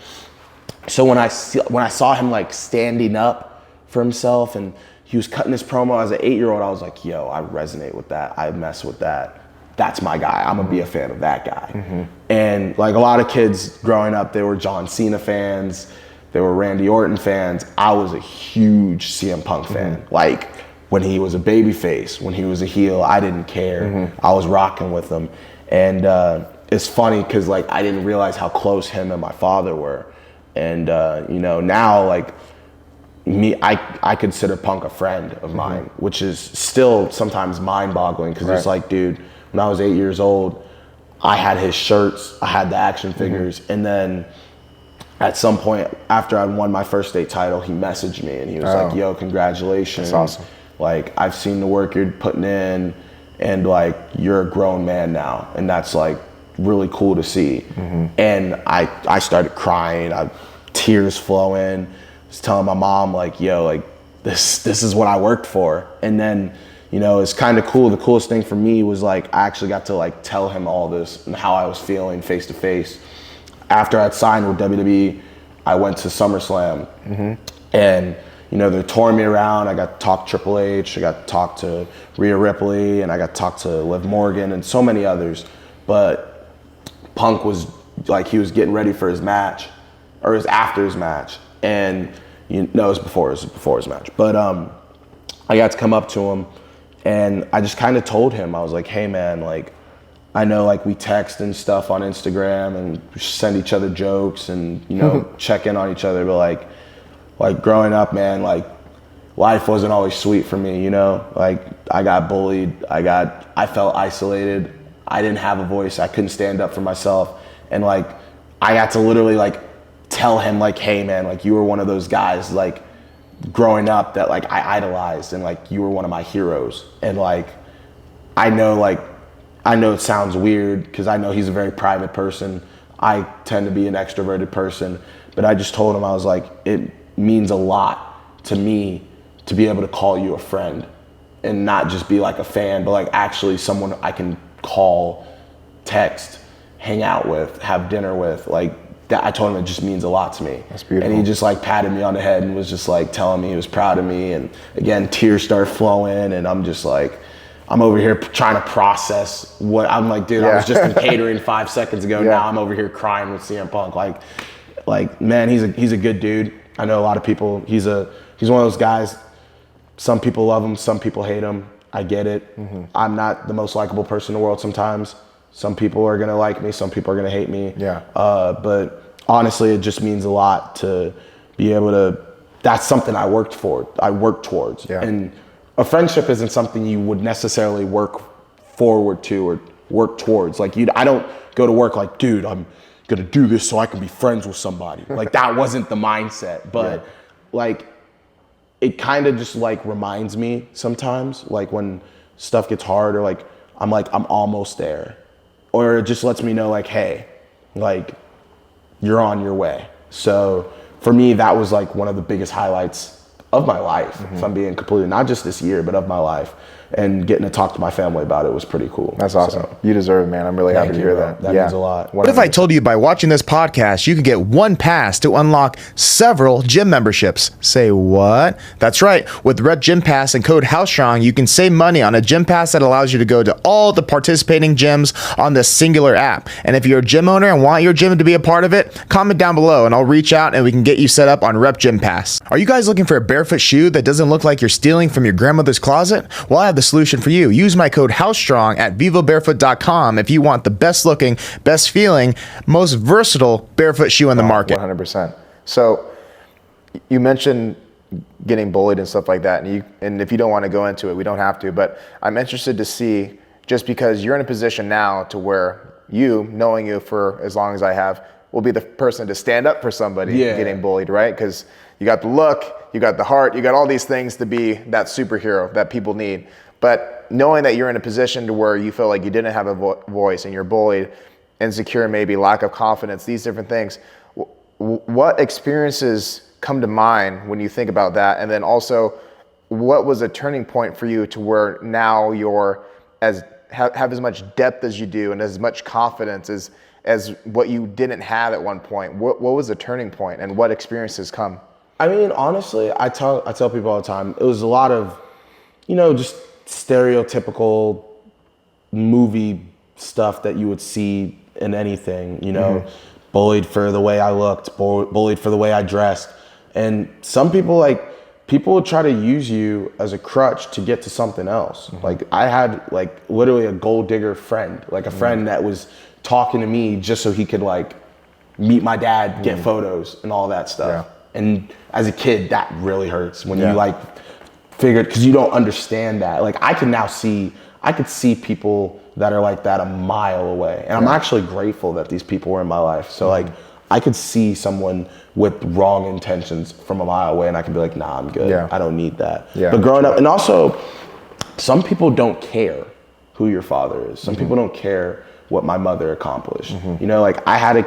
So when I saw him like standing up for himself and he was cutting his promo as an 8-year-old, I was like, yo, I resonate with that. I mess with that. That's my guy. I'm gonna be a fan of that guy. And like a lot of kids growing up, they were John Cena fans, they were Randy Orton fans. I was a huge CM Punk fan. Like when he was a babyface, when he was a heel, I didn't care. I was rocking with him. And it's funny because like I didn't realize how close him and my father were. And you know, now like me, I consider Punk a friend of mine, which is still sometimes mind-boggling because it's like, dude, when I was 8 years old, I had his shirts, I had the action figures, and then at some point after I won my first state title, he messaged me and he was like, yo, congratulations. That's awesome. Like, I've seen the work you're putting in, and like, you're a grown man now. And that's like really cool to see. And I started crying, tears flowing. I was telling my mom like, yo, like this is what I worked for. And then, you know, it's kind of cool. The coolest thing for me was like, I actually got to like tell him all this and how I was feeling face to face. After I'd signed with WWE, I went to SummerSlam and, you know, they're touring me around. I got to talk Triple H, I got to talk to Rhea Ripley, and I got to talk to Liv Morgan and so many others. But Punk was like, he was getting ready for his match, or it was after his match. And it was before his match. But I got to come up to him and I just kind of told him, I was like, hey man, like, I know like we text and stuff on Instagram and send each other jokes and, you know, check in on each other, but like growing up, man, like life wasn't always sweet for me, you know? Like I got bullied. I felt isolated. I didn't have a voice. I couldn't stand up for myself. And like, I got to literally like tell him like, hey man, like you were one of those guys like growing up that like I idolized, and like you were one of my heroes. And like, I know it sounds weird because I know he's a very private person. I tend to be an extroverted person, but I just told him, I was like, it means a lot to me to be able to call you a friend and not just be like a fan, but like actually someone I can call, text, hang out with, have dinner with. Like that, I told him it just means a lot to me. That's beautiful. And he just like patted me on the head and was just like telling me he was proud of me. And again, tears start flowing, and I'm just like, I'm over here trying to process what I'm like, dude, I was just in catering 5 seconds ago. Now I'm over here crying with CM Punk. Like, man, he's a good dude. I know a lot of people, he's one of those guys, some people love him, some people hate him. I get it. Mm-hmm. I'm not the most likable person in the world sometimes. Some people are gonna like me, some people are gonna hate me. Yeah. But honestly, it just means a lot to be able to, that's something I worked towards. Yeah. And a friendship isn't something you would necessarily work forward to or work towards. Like I don't go to work like, dude, I'm gonna do this so I can be friends with somebody. Like that wasn't the mindset, but like it kind of just like reminds me sometimes, like when stuff gets hard or like I'm almost there, or it just lets me know like, hey, like you're on your way. So for me, that was like one of the biggest highlights of my life, if I'm being completely, not just this year, but of my life. And getting to talk to my family about it was pretty cool. That's awesome. So, you deserve it, man. I'm really happy to hear that. That means a lot. What if I told you by watching this podcast, you could get one pass to unlock several gym memberships? Say what? That's right. With Rep Gym Pass and code HouseStrong, you can save money on a gym pass that allows you to go to all the participating gyms on this singular app. And if you're a gym owner and want your gym to be a part of it, comment down below and I'll reach out and we can get you set up on Rep Gym Pass. Are you guys looking for a barefoot shoe that doesn't look like you're stealing from your grandmother's closet? Well, I have the solution for you. Use my code HouseStrong at vivobarefoot.com if you want the best looking, best feeling, most versatile barefoot shoe on the market. 100%. So you mentioned getting bullied and stuff like that, and if you don't want to go into it, we don't have to, but I'm interested to see, just because you're in a position now to where you, knowing you for as long as I have, will be the person to stand up for somebody getting bullied, right? Because you got the look, you got the heart, you got all these things to be that superhero that people need. But knowing that you're in a position to where you feel like you didn't have a voice and you're bullied, insecure, maybe lack of confidence, these different things, what experiences come to mind when you think about that? And then also, what was a turning point for you to where now you're have as much depth as you do and as much confidence as what you didn't have at one point? What was the turning point, and what experiences come? I mean, honestly, I tell people all the time, it was a lot of, just stereotypical movie stuff that you would see in anything, bullied for the way I looked, bullied for the way I dressed. And some people would try to use you as a crutch to get to something else. Mm-hmm. Like I had like literally a gold digger friend, like a friend that was talking to me just so he could like meet my dad, get photos and all that stuff. Yeah. And as a kid, that really hurts when you like figured, because you don't understand that. Like I could see people that are like that a mile away. And I'm actually grateful that these people were in my life. So like I could see someone with wrong intentions from a mile away and I could be like, nah, I'm good. I don't need that. Yeah. But growing up, and also some people don't care who your father is. Some people don't care what my mother accomplished. Like I had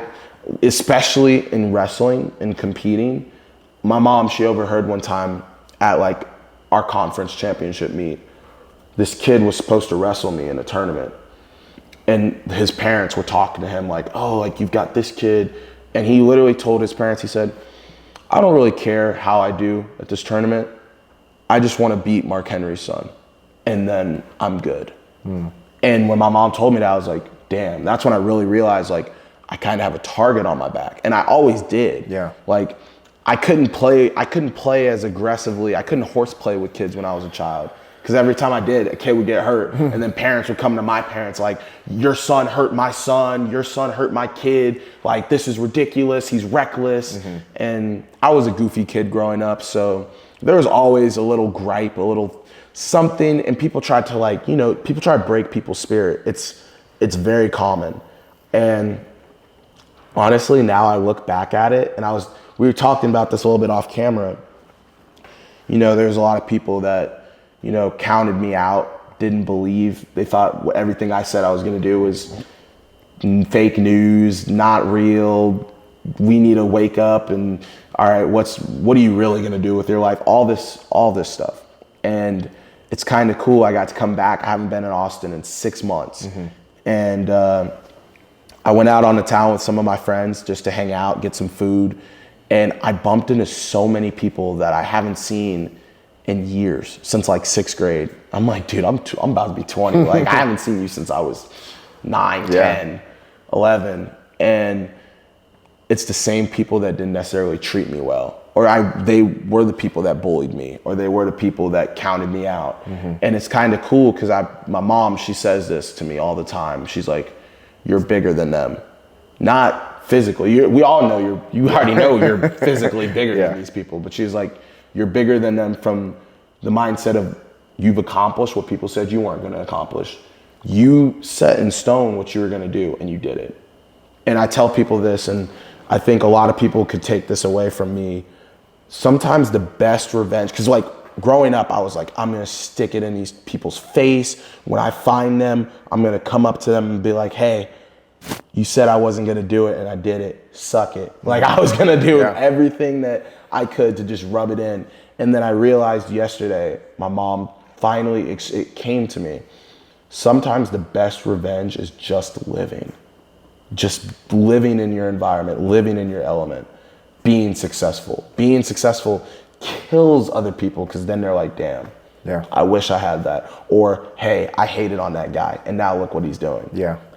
especially in wrestling and competing, my mom, she overheard one time at like our conference championship meet, this kid was supposed to wrestle me in a tournament. And his parents were talking to him like, oh, like you've got this kid. And he literally told his parents, he said, I don't really care how I do at this tournament. I just want to beat Mark Henry's son. And then I'm good. And when my mom told me that, I was like, damn, that's when I really realized like I kind of have a target on my back. And I always did. Yeah. Like I couldn't play as aggressively. I couldn't horseplay with kids when I was a child. Because every time I did, a kid would get hurt. And then parents would come to my parents like, your son hurt my son. Your son hurt my kid. Like, this is ridiculous. He's reckless. And I was a goofy kid growing up. So there was always a little gripe, a little something, and people try to like, people try to break people's spirit. It's very common. And honestly, now I look back at it, and we were talking about this a little bit off camera. There's a lot of people that, counted me out, didn't believe. They thought everything I said I was going to do was fake news, not real. We need to wake up and, all right, what are you really going to do with your life? All this stuff. And it's kind of cool. I got to come back. I haven't been in Austin in 6 months. And I went out on the town with some of my friends just to hang out, get some food. And I bumped into so many people that I haven't seen in years, since like 6th grade. I'm like, dude, I'm about to be 20. Like, I haven't seen you since I was 9, 10, 11. And it's the same people that didn't necessarily treat me well. Or they were the people that bullied me, or they were the people that counted me out. And it's kind of cool because my mom, she says this to me all the time. She's like, you're bigger than them. Not physically. We all know you already know you're physically bigger than these people. But she's like, you're bigger than them from the mindset of you've accomplished what people said you weren't going to accomplish. You set in stone what you were going to do, and you did it. And I tell people this, and I think a lot of people could take this away from me. Sometimes the best revenge, because like growing up, I was like, I'm going to stick it in these people's face. When I find them, I'm going to come up to them and be like, hey, you said I wasn't going to do it, and I did it. Suck it. Like, I was going to do everything that I could to just rub it in. And then I realized yesterday, my mom finally, it came to me. Sometimes the best revenge is just living in your environment, living in your element, being successful. Being successful kills other people, because then they're like, damn, I wish I had that. Or, hey, I hated on that guy, and now look what he's doing.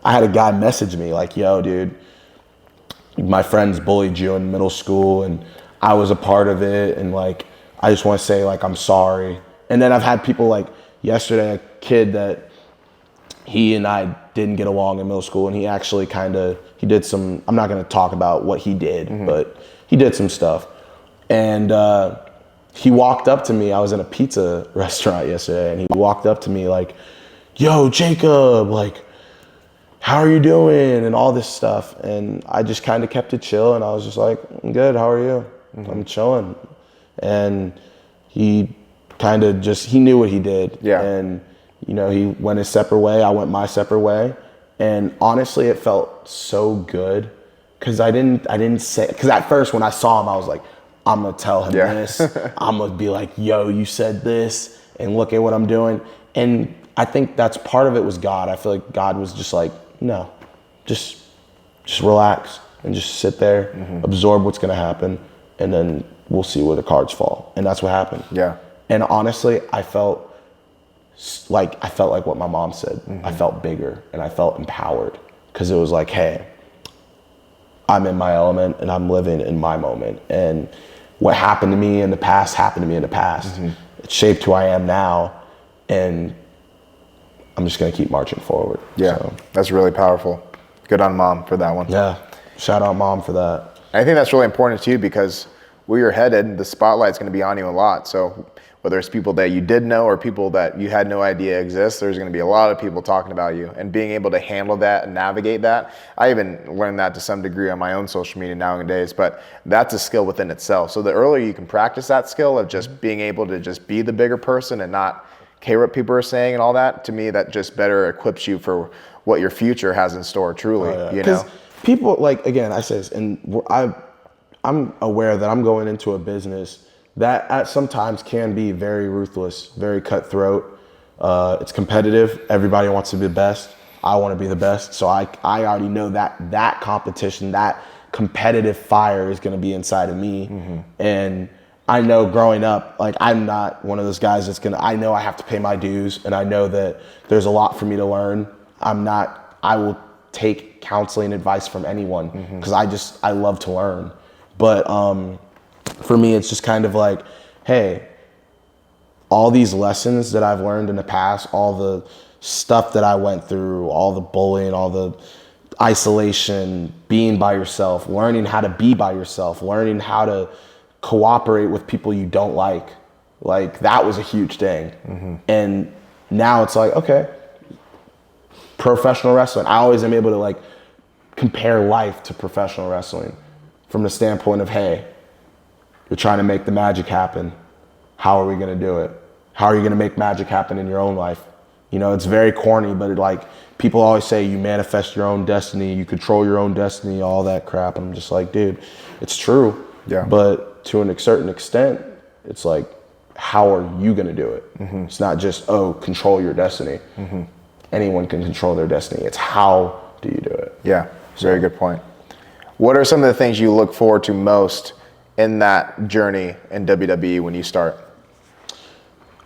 I had a guy message me like, yo, dude, my friends bullied you in middle school, and I was a part of it, and like, I just want to say, like, I'm sorry. And then I've had people like yesterday, a kid that he and I didn't get along in middle school, and he actually he did some, I'm not going to talk about what he did, but he did some stuff. And he walked up to me. I was in a pizza restaurant yesterday, and he walked up to me like, yo, Jacob, like, how are you doing? And all this stuff. And I just kind of kept it chill, and I was just like, I'm good, how are you? I'm chilling. And he kind of he knew what he did. And he went his separate way. I went my separate way. And honestly, it felt so good, because I didn't say, because at first when I saw him, I was like, I'm going to tell him this. I'm going to be like, yo, you said this, and look at what I'm doing. And I think that's part of it was God. I feel like God was just like, no, just relax and just sit there, absorb what's going to happen, and then we'll see where the cards fall. And that's what happened. And honestly, I felt like what my mom said. I felt bigger, and I felt empowered, because it was like, hey, I'm in my element, and I'm living in my moment. And what happened to me in the past happened to me in the past. It shaped who I am now, and I'm just gonna keep marching forward. So. That's really powerful. Good on mom for that one. Shout out mom for that. I think that's really important too, because where you're headed, the spotlight's gonna be on you a lot. So whether it's people that you did know or people that you had no idea exist, there's gonna be a lot of people talking about you, and being able to handle that and navigate that. I even learned that to some degree on my own social media nowadays, but that's a skill within itself. So the earlier you can practice that skill of just being able to just be the bigger person and not care what people are saying and all that, to me, that just better equips you for what your future has in store, truly. Because people, like, again, I say this, and I'm aware that I'm going into a business that at sometimes can be very ruthless, very cutthroat. It's competitive. Everybody wants to be the best. I want to be the best. So I already know that competition, that competitive fire is going to be inside of me. And I know growing up, like, I'm not one of those guys I know I have to pay my dues, and I know that there's a lot for me to learn. I will take counseling advice from anyone, because I love to learn. But for me, it's just kind of like, hey, all these lessons that I've learned in the past, all the stuff that I went through, all the bullying, all the isolation, being by yourself, learning how to be by yourself, learning how to cooperate with people you don't like, Like, that was a huge thing. And now it's like, okay, professional wrestling. I always am able to like compare life to professional wrestling from the standpoint of, hey, you're trying to make the magic happen. How are we going to do it? How are you going to make magic happen in your own life? You know, it's very corny, but like people always say you manifest your own destiny, you control your own destiny, all that crap. And I'm just like, dude, it's true. Yeah. But to a certain extent, it's like, how are you going to do it? It's not just, oh, control your destiny. Anyone can control their destiny. It's how do you do it? Yeah, very good point. What are some of the things you look forward to most in that journey in WWE when you start?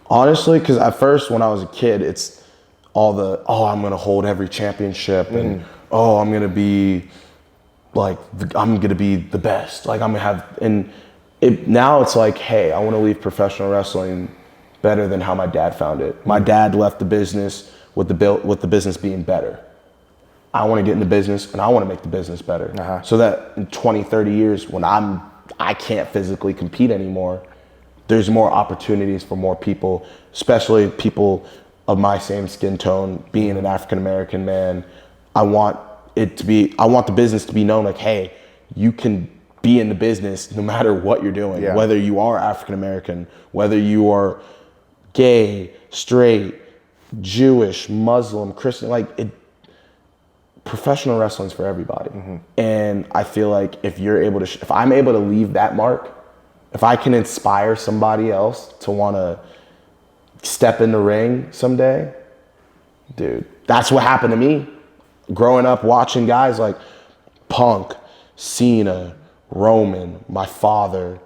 Honestly, because at first when I was a kid, it's all the, oh, I'm going to hold every championship and, oh, I'm going to be like, I'm going to be the best. Like I'm going to have, and now it's like, hey, I want to leave professional wrestling better than how my dad found it. My dad left the business with the business being better. I want to get in the business and I want to make the business better. So that in 20, 30 years when I can't physically compete anymore, there's more opportunities for more people, especially people of my same skin tone, being an African-American man. I want the business to be known like, hey, you can be in the business no matter what you're doing, whether you are African-American, whether you are gay, straight, Jewish, Muslim, Christian, professional wrestling's for everybody. And I feel like if I'm able to leave that mark, if I can inspire somebody else to want to step in the ring someday, dude, that's what happened to me. Growing up watching guys like Punk, Cena, Roman, my father,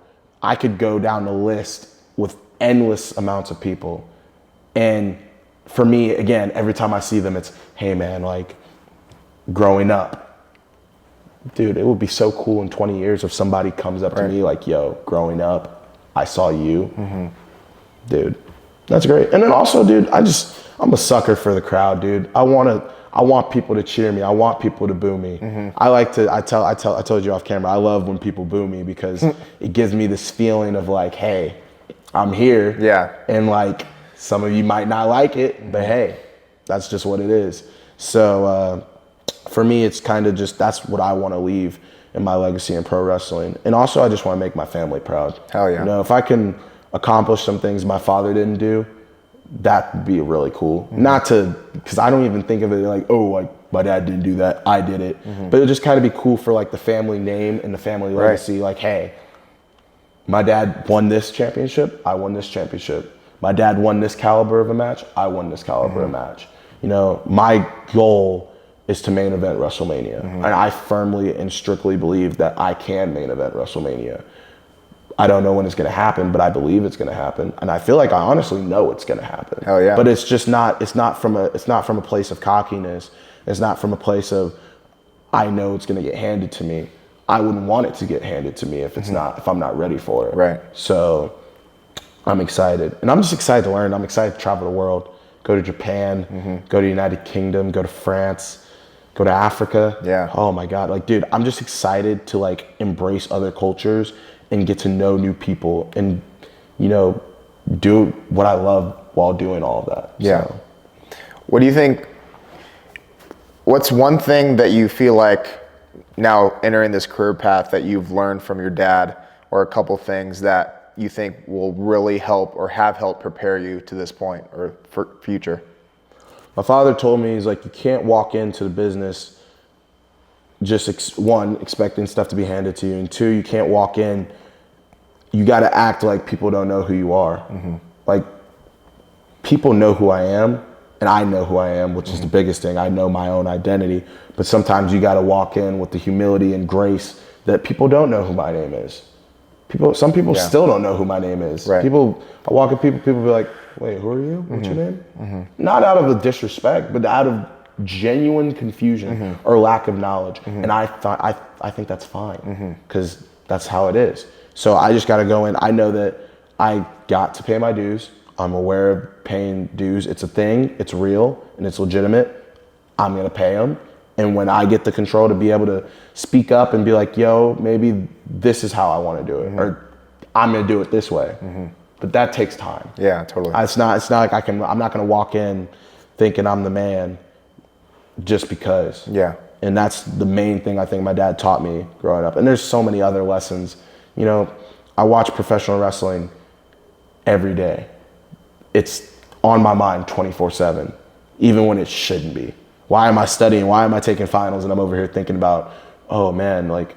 I could go down the list with endless amounts of people. And for me, again, every time I see them, it's, hey man, like growing up, dude, it would be so cool in 20 years if somebody comes up to me like, yo, growing up, I saw you. Dude, that's great. And then also, dude, I'm a sucker for the crowd, dude. I want people to cheer me. I want people to boo me. I told you off camera, I love when people boo me because it gives me this feeling of like, hey, I'm here. Yeah. And like, some of you might not like it, but hey, that's just what it is. So for me, it's kind of just, that's what I want to leave in my legacy in pro wrestling. And also, I just want to make my family proud. Hell yeah. You know, if I can accomplish some things my father didn't do, that would be really cool. Because I don't even think of it like, oh, like my dad didn't do that, I did it. But it would just kind of be cool for like the family name and the family legacy. Like, hey, my dad won this championship, I won this championship. My dad won this caliber of a match, I won this caliber of a match. You know, my goal is to main event WrestleMania. And I firmly and strictly believe that I can main event WrestleMania. I don't know when it's gonna happen, but I believe it's gonna happen. And I feel like I honestly know it's gonna happen. Hell yeah. But it's just not, it's not from a place of cockiness. It's not from a place of, I know it's gonna get handed to me. I wouldn't want it to get handed to me if it's not, if I'm not ready for it. Right. So I'm excited. And I'm just excited to learn. I'm excited to travel the world, go to Japan, go to United Kingdom, go to France, go to Africa. Yeah. Oh my God. Like, dude, I'm just excited to like embrace other cultures and get to know new people and, you know, do what I love while doing all of that. Yeah. So. What do you think, what's one thing that you feel like now entering this career path that you've learned from your dad, or a couple things that you think will really help or have helped prepare you to this point or for future? My father told me, he's like, you can't walk into the business just one, expecting stuff to be handed to you, and two, you can't walk in, you got to act like people don't know who you are. Like, people know who I am, and I know who I am, which is the biggest thing. I know my own identity, but sometimes you got to walk in with the humility and grace that people don't know who my name is. Some people still don't know who my name is. Right. I walk at people be like, wait, who are you? What's your name? Not out of a disrespect, but out of genuine confusion or lack of knowledge. And I think that's fine because that's how it is. So I just got to go in. I know that I got to pay my dues. I'm aware of paying dues. It's a thing, it's real, and it's legitimate. I'm going to pay them. And when I get the control to be able to speak up and be like, yo, maybe this is how I want to do it, or I'm going to do it this way. but that takes time. Yeah, totally. It's not like I'm not going to walk in thinking I'm the man just because. Yeah. And that's the main thing I think my dad taught me growing up. And there's so many other lessons. You know, I watch professional wrestling every day. It's on my mind 24/7, even when it shouldn't be. Why am I studying? Why am I taking finals? And I'm over here thinking about, oh man, like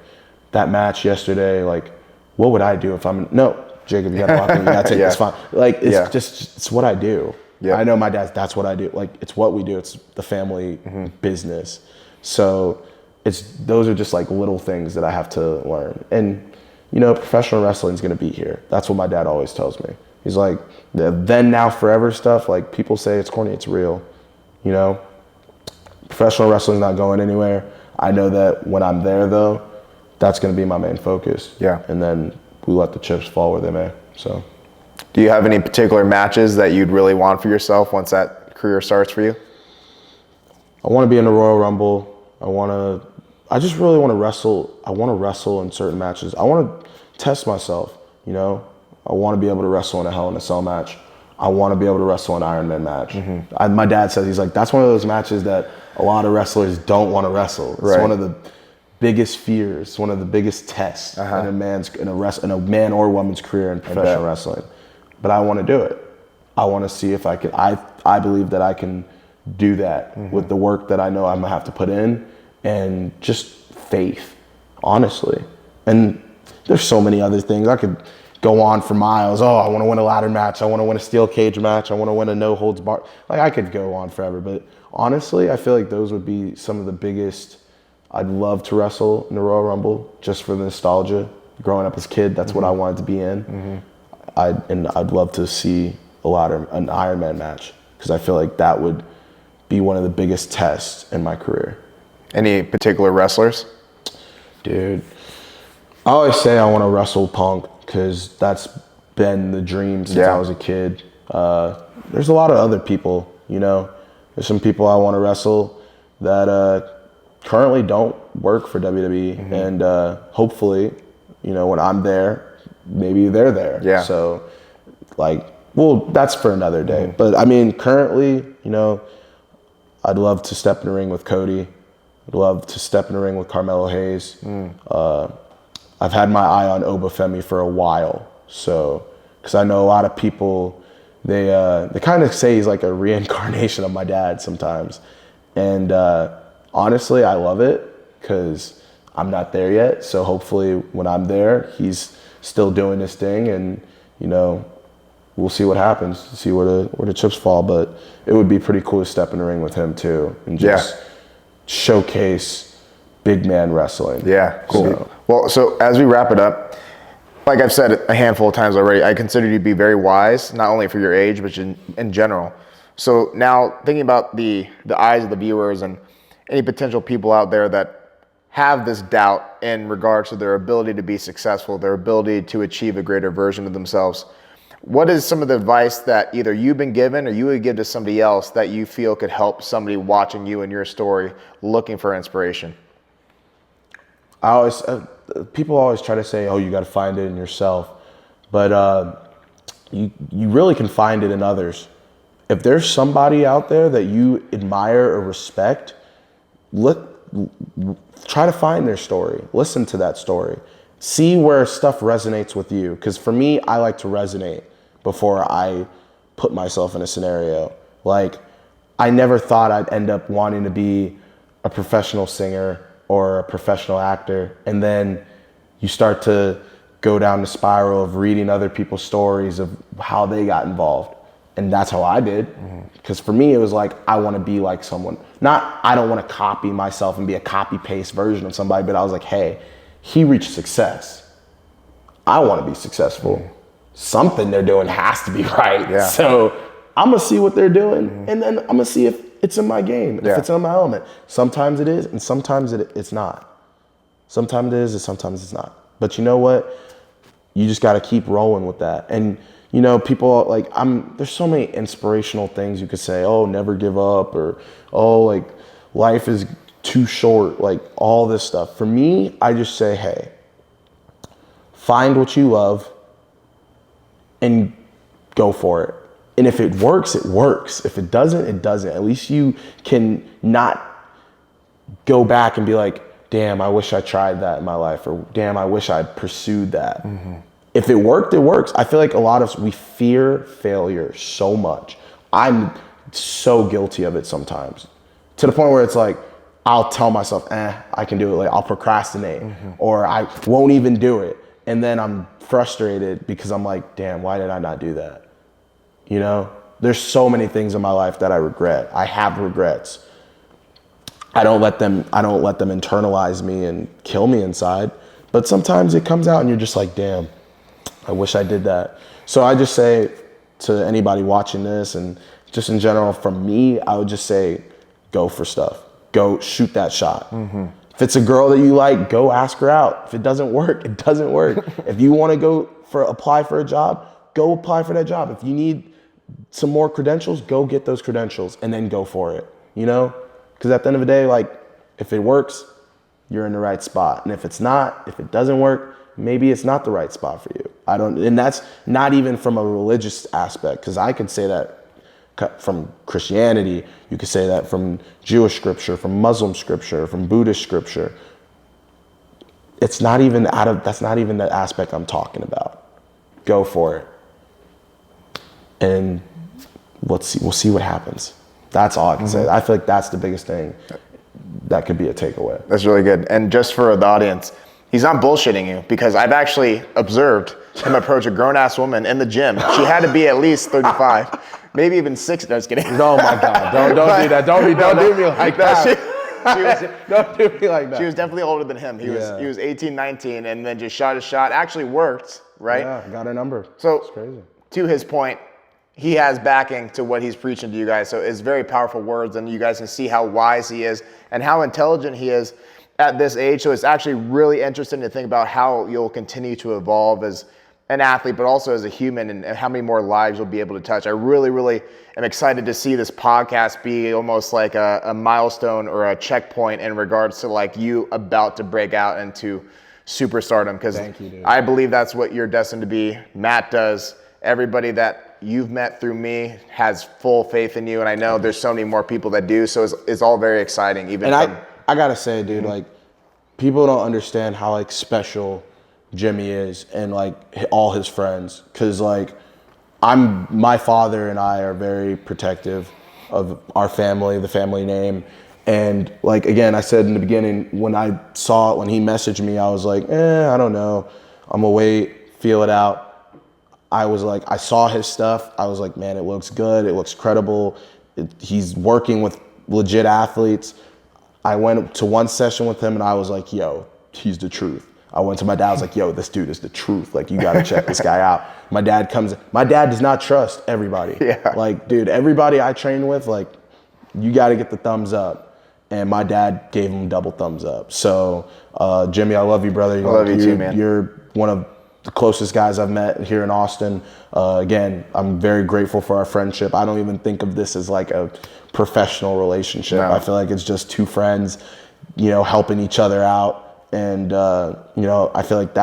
that match yesterday, like what would I do if no, Jacob, you gotta walk in, you gotta take this final. Like it's it's what I do. Yeah. I know my that's what I do. Like it's what we do. It's the family business. So those are just like little things that I have to learn. And you know, professional wrestling is gonna be here. That's what my dad always tells me. He's like, the then, now, forever stuff, like people say it's corny, it's real. You know, professional wrestling's not going anywhere. I know that when I'm there though, that's gonna be my main focus. Yeah. And then we let the chips fall where they may, so. Do you have any particular matches that you'd really want for yourself once that career starts for you? I wanna be in the Royal Rumble. I just really wanna wrestle. I wanna wrestle in certain matches. I wanna test myself, you know? I want to be able to wrestle in a Hell in a Cell match. I want to be able to wrestle an Iron Man match. My dad says, he's like, that's one of those matches that a lot of wrestlers don't want to wrestle. It's one of the biggest fears, one of the biggest tests in a man or woman's career in professional wrestling. But I want to do it. I want to see if I can. I believe that I can do that with the work that I know I'm gonna have to put in and just faith, honestly. And there's so many other things I could go on for miles. Oh, I want to win a ladder match. I want to win a steel cage match. I want to win a no holds bar. Like I could go on forever, but honestly, I feel like those would be some of the biggest. I'd love to wrestle in the Royal Rumble just for the nostalgia. Growing up as a kid, that's what I wanted to be in. I'd love to see an Iron Man match because I feel like that would be one of the biggest tests in my career. Any particular wrestlers? Dude, I always say I want to wrestle Punk because that's been the dream since I was a kid. There's a lot of other people, you know. There's some people I want to wrestle that currently don't work for WWE, and hopefully, you know, when I'm there, maybe they're there. Yeah. So, like, well, that's for another day. But I mean, currently, you know, I'd love to step in the ring with Cody. I'd love to step in the ring with Carmelo Hayes. I've had my eye on Obafemi for a while, so because I know a lot of people, they kind of say he's like a reincarnation of my dad sometimes, and honestly, I love it because I'm not there yet. So hopefully, when I'm there, he's still doing this thing, and you know, we'll see what happens, see where the chips fall. But it would be pretty cool to step in the ring with him too, and just showcase big man wrestling. Yeah, cool. So as we wrap it up, like I've said a handful of times already, I consider you to be very wise, not only for your age, but in general. So now thinking about the eyes of the viewers and any potential people out there that have this doubt in regards to their ability to be successful, their ability to achieve a greater version of themselves, what is some of the advice that either you've been given or you would give to somebody else that you feel could help somebody watching you and your story looking for inspiration? People always try to say, oh, you got to find it in yourself. But you really can find it in others. If there's somebody out there that you admire or respect, try to find their story. Listen to that story. See where stuff resonates with you. Because for me, I like to resonate before I put myself in a scenario. Like, I never thought I'd end up wanting to be a professional singer or a professional actor, and then you start to go down the spiral of reading other people's stories of how they got involved. And that's how I did. Because for me, it was like, I want to be like someone. I don't want to copy myself and be a copy-paste version of somebody, but I was like, hey, he reached success. I want to be successful. Something they're doing has to be right. Yeah. So I'm going to see what they're doing, and then I'm going to see if it's in my game, if it's in my element. Sometimes it is, and sometimes it's not. Sometimes it is, and sometimes it's not. But you know what? You just got to keep rolling with that. And you know, people like, there's so many inspirational things you could say, oh, never give up, or, oh, like, life is too short, like, all this stuff. For me, I just say, hey, find what you love and go for it. And if it works, it works. If it doesn't, it doesn't. At least you can not go back and be like, damn, I wish I tried that in my life, or damn, I wish I pursued that. If it worked, it works. I feel like a lot of us, we fear failure so much. I'm so guilty of it sometimes, to the point where it's like, I'll tell myself, I can do it. Like, I'll procrastinate, or I won't even do it. And then I'm frustrated because I'm like, damn, why did I not do that? You know, there's so many things in my life that I regret. I have regrets. I don't let them internalize me and kill me inside. But sometimes it comes out and you're just like, damn, I wish I did that. So I just say to anybody watching this, and just in general from me, I would just say, go for stuff. Go shoot that shot. If it's a girl that you like, go ask her out. If it doesn't work, it doesn't work. If you want to apply for a job, go apply for that job. If you need some more credentials, go get those credentials and then go for it, you know? Because at the end of the day, like, if it works, you're in the right spot. And if it's not, if it doesn't work, maybe it's not the right spot for you. And that's not even from a religious aspect, because I could say that from Christianity, you could say that from Jewish scripture, from Muslim scripture, from Buddhist scripture. That's not even the aspect I'm talking about. Go for it. And we'll see what happens. That's all I can say. I feel like that's the biggest thing that could be a takeaway. That's really good. And just for the audience, he's not bullshitting you, because I've actually observed him approach a grown-ass woman in the gym. She had to be at least 35, maybe even 60. No, just kidding. Oh my God, don't do that. Don't do me like that. Don't do me like that. She was definitely older than him. He was 18, 19, and then just shot his shot. Actually worked, right? Yeah, got her number. So it's crazy. To his point, he has backing to what he's preaching to you guys. So it's very powerful words, and you guys can see how wise he is and how intelligent he is at this age. So it's actually really interesting to think about how you'll continue to evolve as an athlete, but also as a human, and how many more lives you'll be able to touch. I really, really am excited to see this podcast be almost like a milestone or a checkpoint in regards to like you about to break out into superstardom, because I believe that's what you're destined to be. Matt does. Everybody that you've met through me has full faith in you, and I know there's so many more people that do. So it's all very exciting. I gotta say, dude, like, people don't understand how like special Jimmy is, and like all his friends, because like my father and I are very protective of our family, the family name. And like, again, I said in the beginning, when he messaged me, I was like, I don't know. I'm gonna wait, feel it out. I was like, I saw his stuff. I was like, man, it looks good. It looks credible. He's working with legit athletes. I went to one session with him and I was like, yo, he's the truth. I went to my dad, I was like, yo, this dude is the truth. Like, you gotta check this guy out. My dad does not trust everybody. Yeah. Like, dude, everybody I train with, like, you gotta get the thumbs up. And my dad gave him double thumbs up. So, Jimmy, I love you, brother. I love you too, man. You're one of the closest guys I've met here in Austin. Again, I'm very grateful for our friendship. I don't even think of this as like a professional relationship. No. I feel like it's just two friends, helping each other out. And, I feel like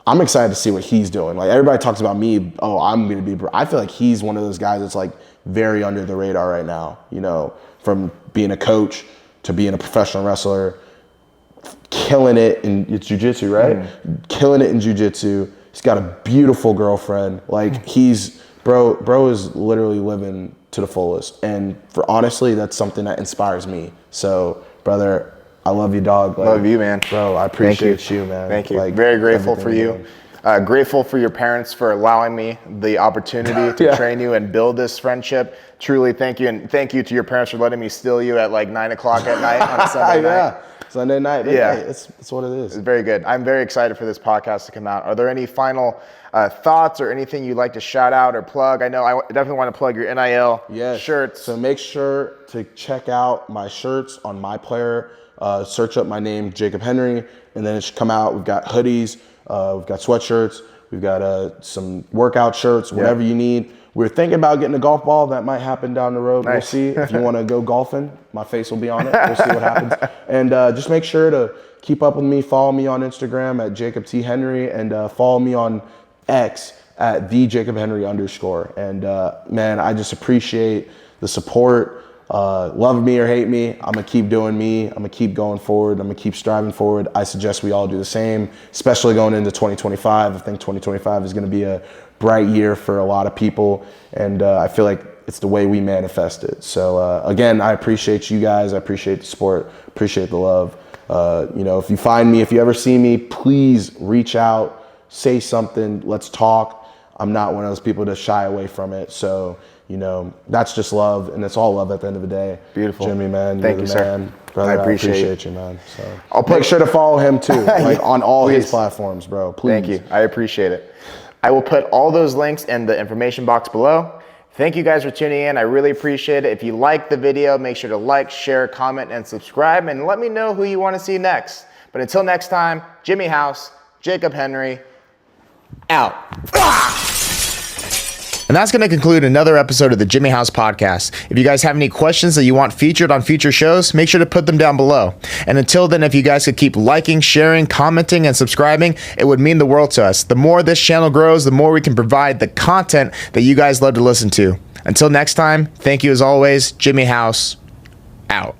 I'm excited to see what he's doing. Like, everybody talks about me, I'm going to be, I feel like he's one of those guys that's like very under the radar right now, from being a coach to being a professional wrestler, killing it in jiu-jitsu, right? Killing it in jiu-jitsu. He's got a beautiful girlfriend. Like, bro is literally living to the fullest. And honestly, that's something that inspires me. So, brother, I love you, dog. Like, love you, man. Bro, I appreciate you, man. Thank you. Like, very grateful for you. Grateful for your parents for allowing me the opportunity to train you and build this friendship. Truly, thank you. And thank you to your parents for letting me steal you at like 9 o'clock at night on a Sunday night. Sunday night. Yeah. Hey, it's what it is. It's very good. I'm very excited for this podcast to come out. Are there any final thoughts or anything you'd like to shout out or plug? I know I definitely want to plug your NIL shirts. So make sure to check out my shirts on My Player. Search up my name, Jacob Henry, and then it should come out. We've got hoodies, we've got sweatshirts, we've got some workout shirts, whatever you need. We're thinking about getting a golf ball. That might happen down the road. Nice. We'll see. If you want to go golfing, my face will be on it. We'll see what happens. And just make sure to keep up with me. Follow me on Instagram at Jacob T. Henry, and follow me on X at @TheJacobHenry_. And man, I just appreciate the support. Love me or hate me, I'm gonna keep doing me. I'm gonna keep going forward. I'm gonna keep striving forward. I suggest we all do the same, especially going into 2025. I think 2025 is gonna be a bright year for a lot of people, and I feel like it's the way we manifest it. So again, I appreciate you guys. I appreciate the support. Appreciate the love. If you find me, if you ever see me, please reach out, say something, let's talk. I'm not one of those people to shy away from it. So, that's just love, and it's all love at the end of the day. Beautiful. Jimmy, man. Thank you, sir. Brother, I appreciate you, man. So I'll make sure to follow him too, on all his Please. platforms, bro. Please. Thank you. I appreciate it. I will put all those links in the information box below. Thank you guys for tuning in. I really appreciate it. If you like the video, make sure to like, share, comment, and subscribe, and let me know who you want to see next. But until next time, Jimmy House, Jacob Henry, out. And that's going to conclude another episode of the Jimmy House podcast. If you guys have any questions that you want featured on future shows, make sure to put them down below. And until then, if you guys could keep liking, sharing, commenting, and subscribing, it would mean the world to us. The more this channel grows, the more we can provide the content that you guys love to listen to. Until next time, thank you as always. Jimmy House, out.